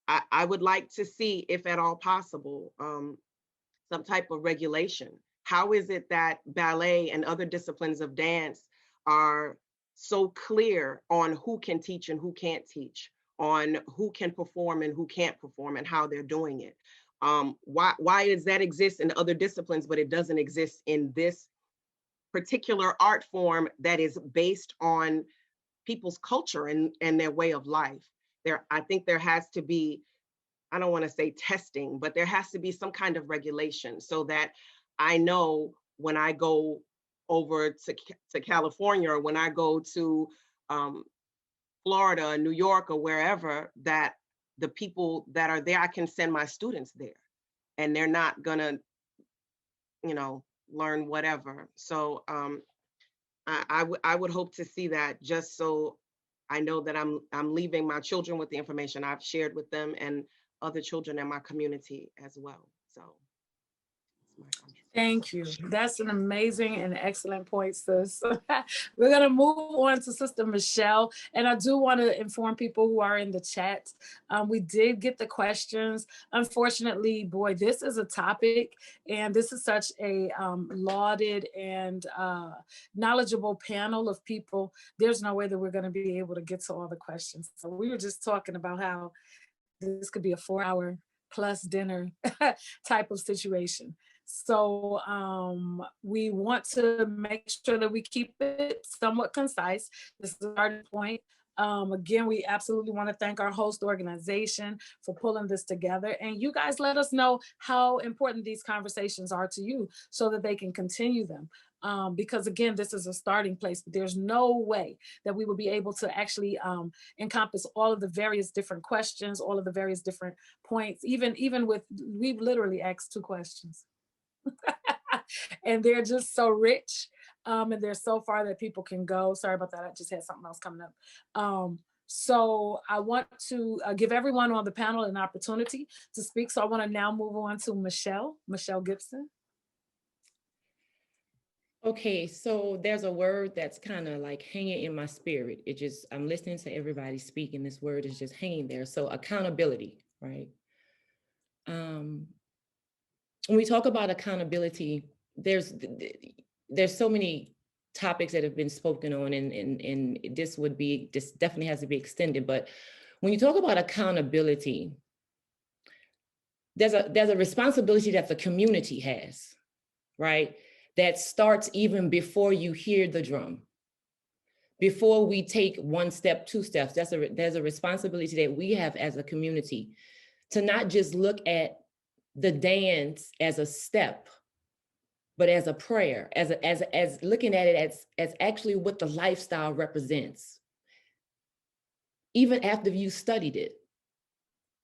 I would like to see, if at all possible, some type of regulation. How is it that ballet and other disciplines of dance are so clear on who can teach and who can't teach, on who can perform and who can't perform, and how they're doing it? Why does that exist in other disciplines, but it doesn't exist in this particular art form that is based on people's culture and their way of life? I think there has to be, I don't want to say testing, but there has to be some kind of regulation so that I know when I go over to California, or when I go to Florida, New York, or wherever, that the people that are there, I can send my students there and they're not gonna, learn whatever. So I would hope to see that, just so I know that I'm leaving my children with the information I've shared with them, and other children in my community as well. So Thank you. That's an amazing and excellent point, sis. We're going to move on to Sister Michelle. And I do want to inform people who are in the chat. We did get the questions. Unfortunately, boy, this is a topic, and this is such a lauded and knowledgeable panel of people. There's no way that we're going to be able to get to all the questions. So we were just talking about how this could be a 4-hour plus dinner type of situation. So we want to make sure that we keep it somewhat concise. This is the starting point. Again, we absolutely want to thank our host organization for pulling this together. And you guys let us know how important these conversations are to you so that they can continue them. Because again, this is a starting place, but there's no way that we will be able to actually encompass all of the various different questions, all of the various different points, even with, we've literally asked 2 questions. And they're just so rich, and they're so far that people can go. Sorry about that, I just had something else coming up. So I want to give everyone on the panel an opportunity to speak. So I want to now move on to Michelle Gibson. Okay, so there's a word that's kind of like hanging in my spirit. I'm listening to everybody speak, and this word is just hanging there. So accountability, right? When we talk about accountability, there's so many topics that have been spoken on, and this definitely has to be extended. But when you talk about accountability, there's a responsibility that the community has, right? That starts even before you hear the drum. Before we take 1 step, 2 steps, there's a responsibility that we have as a community to not just look at the dance as a step, but as a prayer, as looking at it as actually what the lifestyle represents, even after you studied it.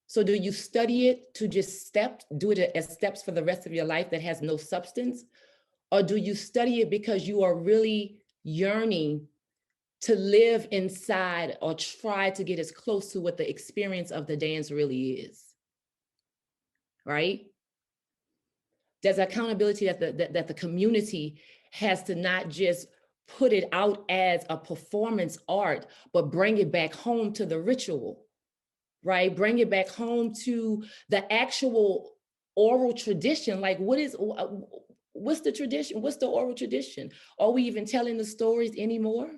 So do you study it to just do it as steps for the rest of your life that has no substance? Or do you study it because you are really yearning to live inside or try to get as close to what the experience of the dance really is, right? There's accountability that the community has to not just put it out as a performance art, but bring it back home to the ritual, right? Bring it back home to the actual oral tradition. Like, what's the tradition? What's the oral tradition? Are we even telling the stories anymore?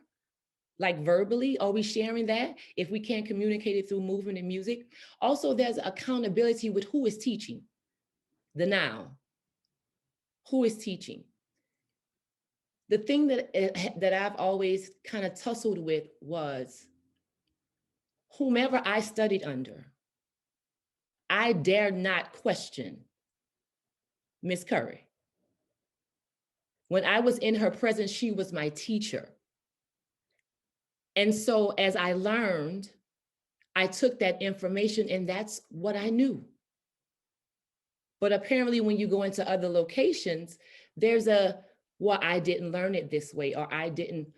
Like verbally, are we sharing that if we can't communicate it through movement and music? Also, there's accountability with who is teaching the now. Who is teaching? The thing that I've always kind of tussled with was whomever I studied under, I dare not question Miss Curry. When I was in her presence, she was my teacher. And so as I learned, I took that information and that's what I knew. But apparently when you go into other locations, there's well, I didn't learn it this way, or I didn't.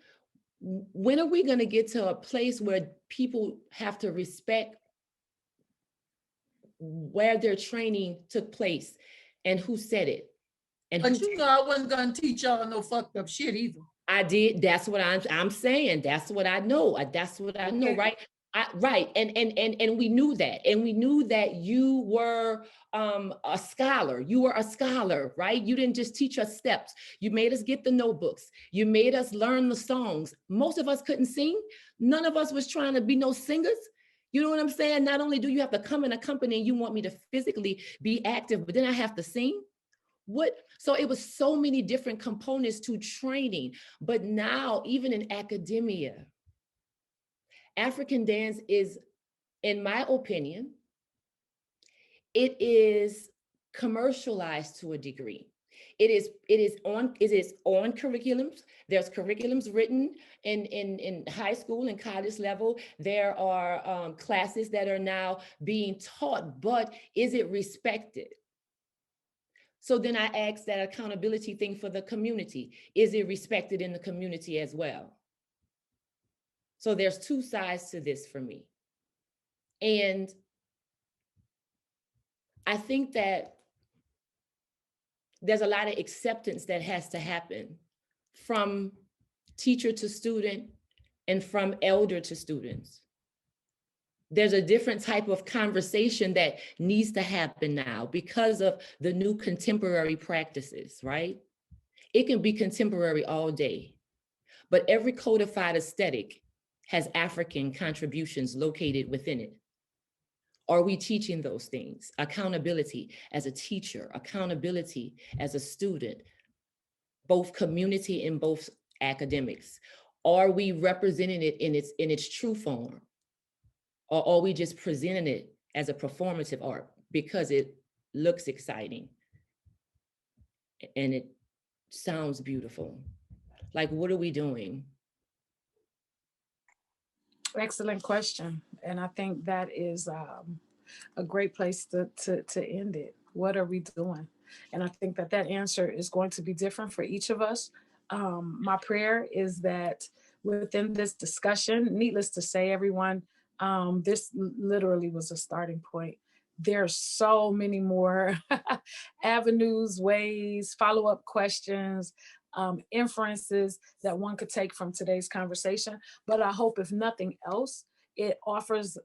When are we going to get to a place where people have to respect where their training took place and who said it? And but you know, I wasn't going to teach y'all no fucked up shit either. I did. That's what I'm saying. That's what I know. That's what I know, right? Right. And we knew that. And we knew that you were a scholar. You were a scholar, right? You didn't just teach us steps. You made us get the notebooks. You made us learn the songs. Most of us couldn't sing. None of us was trying to be no singers. You know what I'm saying? Not only do you have to come in a company and you want me to physically be active, but then I have to sing. So it was so many different components to training. But now, even in academia, African dance is, in my opinion, it is commercialized to a degree. It is on curriculums. There's curriculums written in high school and college level. There are classes that are now being taught, but is it respected? So then I asked that accountability thing for the community. Is it respected in the community as well? So there's 2 sides to this for me. And I think that there's a lot of acceptance that has to happen from teacher to student and from elder to students. There's a different type of conversation that needs to happen now because of the new contemporary practices, right? It can be contemporary all day, but every codified aesthetic has African contributions located within it. Are we teaching those things? Accountability as a teacher, accountability as a student, both community and both academics. Are we representing it in its true form? Or are we just presenting it as a performative art because it looks exciting and it sounds beautiful? Like, what are we doing? Excellent question. And I think that is a great place to end it. What are we doing? And I think that answer is going to be different for each of us. My prayer is that within this discussion, needless to say, everyone, this literally was a starting point. There's so many more avenues, ways, follow-up questions, inferences that one could take from today's conversation. But I hope, if nothing else, it offers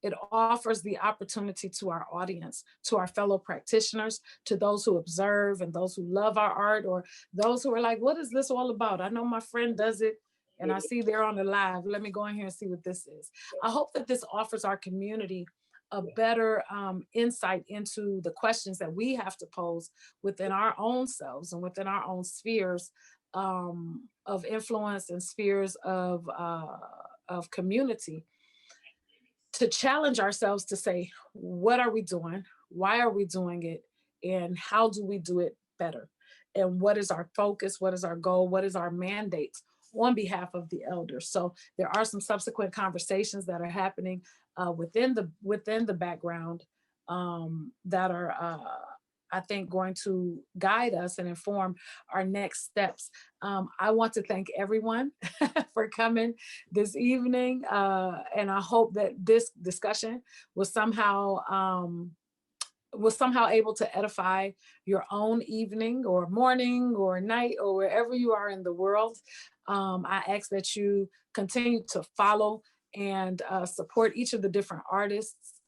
the opportunity to our audience, to our fellow practitioners, to those who observe and those who love our art, or those who are like, what is this all about? I know my friend does it and I see they're on the live. Let me go in here and see what this is. I hope that this offers our community a better insight into the questions that we have to pose within our own selves and within our own spheres of influence and spheres of community, to challenge ourselves to say, what are we doing? Why are we doing it? And how do we do it better? And what is our focus? What is our goal? What is our mandate on behalf of the elders? So there are some subsequent conversations that are happening within the background that are, I think, going to guide us and inform our next steps. I want to thank everyone for coming this evening. And I hope that this discussion was somehow able to edify your own evening or morning or night or wherever you are in the world. I ask that you continue to follow and support each of the different artists.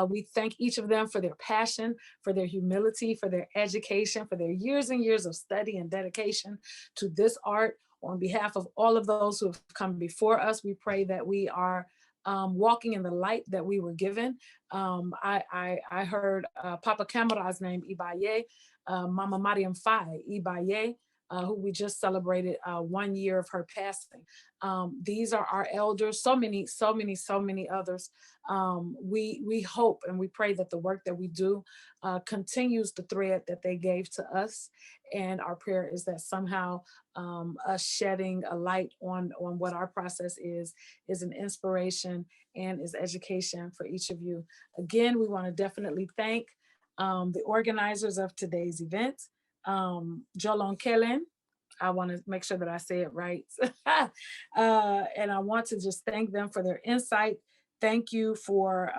We thank each of them for their passion, for their humility, for their education, for their years and years of study and dedication to this art. On behalf of all of those who have come before us, we pray that we are walking in the light that we were given. I heard Papa Kamara's name, Ibaye, Mama Mariam Faye, Ibaye, who we just celebrated 1 year of her passing. These are our elders, so many others. We hope and we pray that the work that we do continues the thread that they gave to us. And our prayer is that somehow us shedding a light on what our process is an inspiration and is education for each of you. Again, we want to definitely thank the organizers of today's event. Jewell Kelen, I want to make sure that I say it right. And I want to just thank them for their insight. Thank you for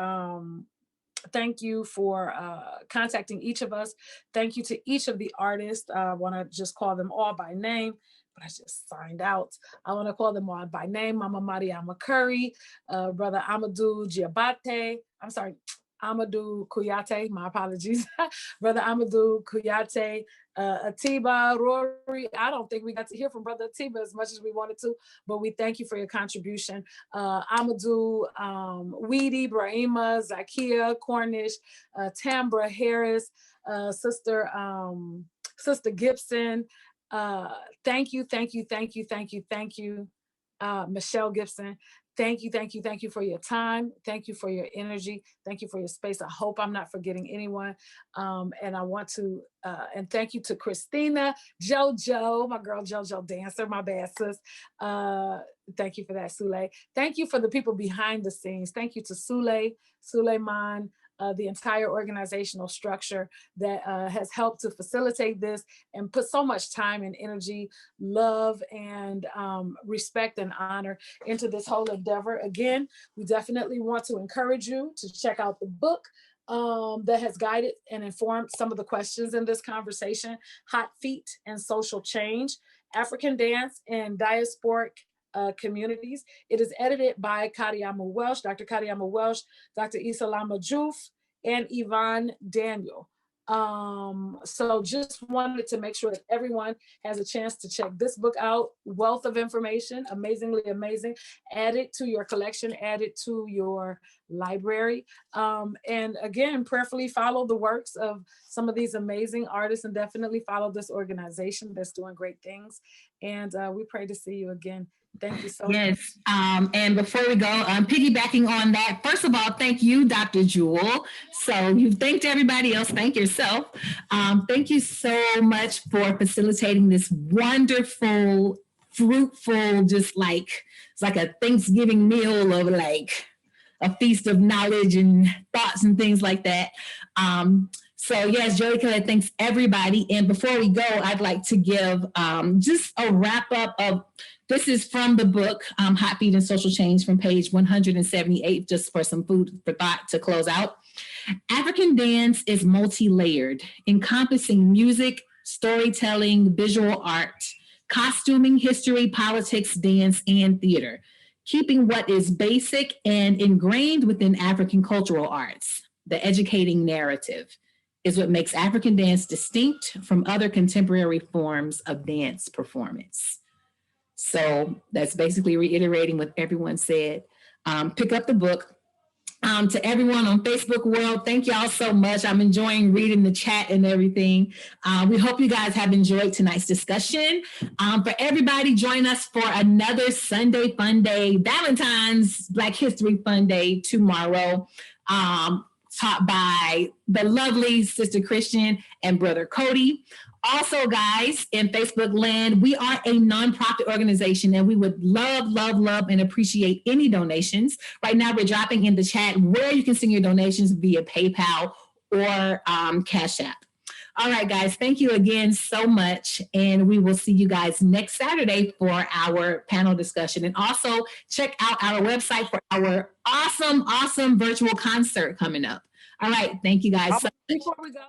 contacting each of us. Thank you to each of the artists. I want to just call them all by name, but I just signed out. I want to call them all by name. Mama Mariama Curry, Brother Amadou Diabate. I'm sorry, Amadou Kuyate, my apologies. Brother Amadou Kuyate, Atiba, Rory. I don't think we got to hear from Brother Atiba as much as we wanted to, but we thank you for your contribution. Amadou, Weedy, Brahima, Zakia, Cornish, Tambra Harris, Sister Gibson. Thank you, Michelle Gibson. Thank you for your time. Thank you for your energy. Thank you for your space. I hope I'm not forgetting anyone. And I want to, and thank you to Christina, JoJo, my girl JoJo dancer, my bad sis. Thank you for that, Sulé. Thank you for the people behind the scenes. Thank you to Suleiman, the entire organizational structure that has helped to facilitate this and put so much time and energy, love, and respect and honor into this whole endeavor. Again, we definitely want to encourage you to check out the book that has guided and informed some of the questions in this conversation, Hot Feet and Social Change, African Dance and Diasporic Communities. It is edited by Kadiama Welsh, Dr. Kadiama Welsh, Dr. Isalama Juf, and Yvonne Daniel. So just wanted to make sure that everyone has a chance to check this book out. Wealth of information, amazingly amazing. Add it to your collection, add it to your library. And again, prayerfully follow the works of some of these amazing artists, and definitely follow this organization that's doing great things. And we pray to see you again. Thank you so much. Yes. And before we go, piggybacking on that, first of all, thank you, Dr. Jewell. So you've thanked everybody else. Thank yourself. Thank you so much for facilitating this wonderful, fruitful, just like, it's like a Thanksgiving meal of like a feast of knowledge and thoughts and things like that. So yes, Jewel, thanks everybody. And before we go, I'd like to give just a wrap up of, this is from the book, Hot Feet and Social Change, from page 178, just for some food for thought to close out. African dance is multi-layered, encompassing music, storytelling, visual art, costuming, history, politics, dance, and theater, keeping what is basic and ingrained within African cultural arts. The educating narrative is what makes African dance distinct from other contemporary forms of dance performance. So that's basically reiterating what everyone said. Pick up the book. To everyone on Facebook world, thank y'all so much. I'm enjoying reading the chat and everything. We hope you guys have enjoyed tonight's discussion. For everybody, join us for another Sunday Fun Day, Valentine's Black History Fun Day tomorrow, taught by the lovely Sister Christian and Brother Cody. Also, guys, in Facebook land, we are a nonprofit organization, and we would love, love, love, and appreciate any donations. Right now, we're dropping in the chat where you can send your donations via PayPal or Cash App. All right, guys, thank you again so much, and we will see you guys next Saturday for our panel discussion. And also, check out our website for our awesome, awesome virtual concert coming up. All right, thank you guys so much. Before we go,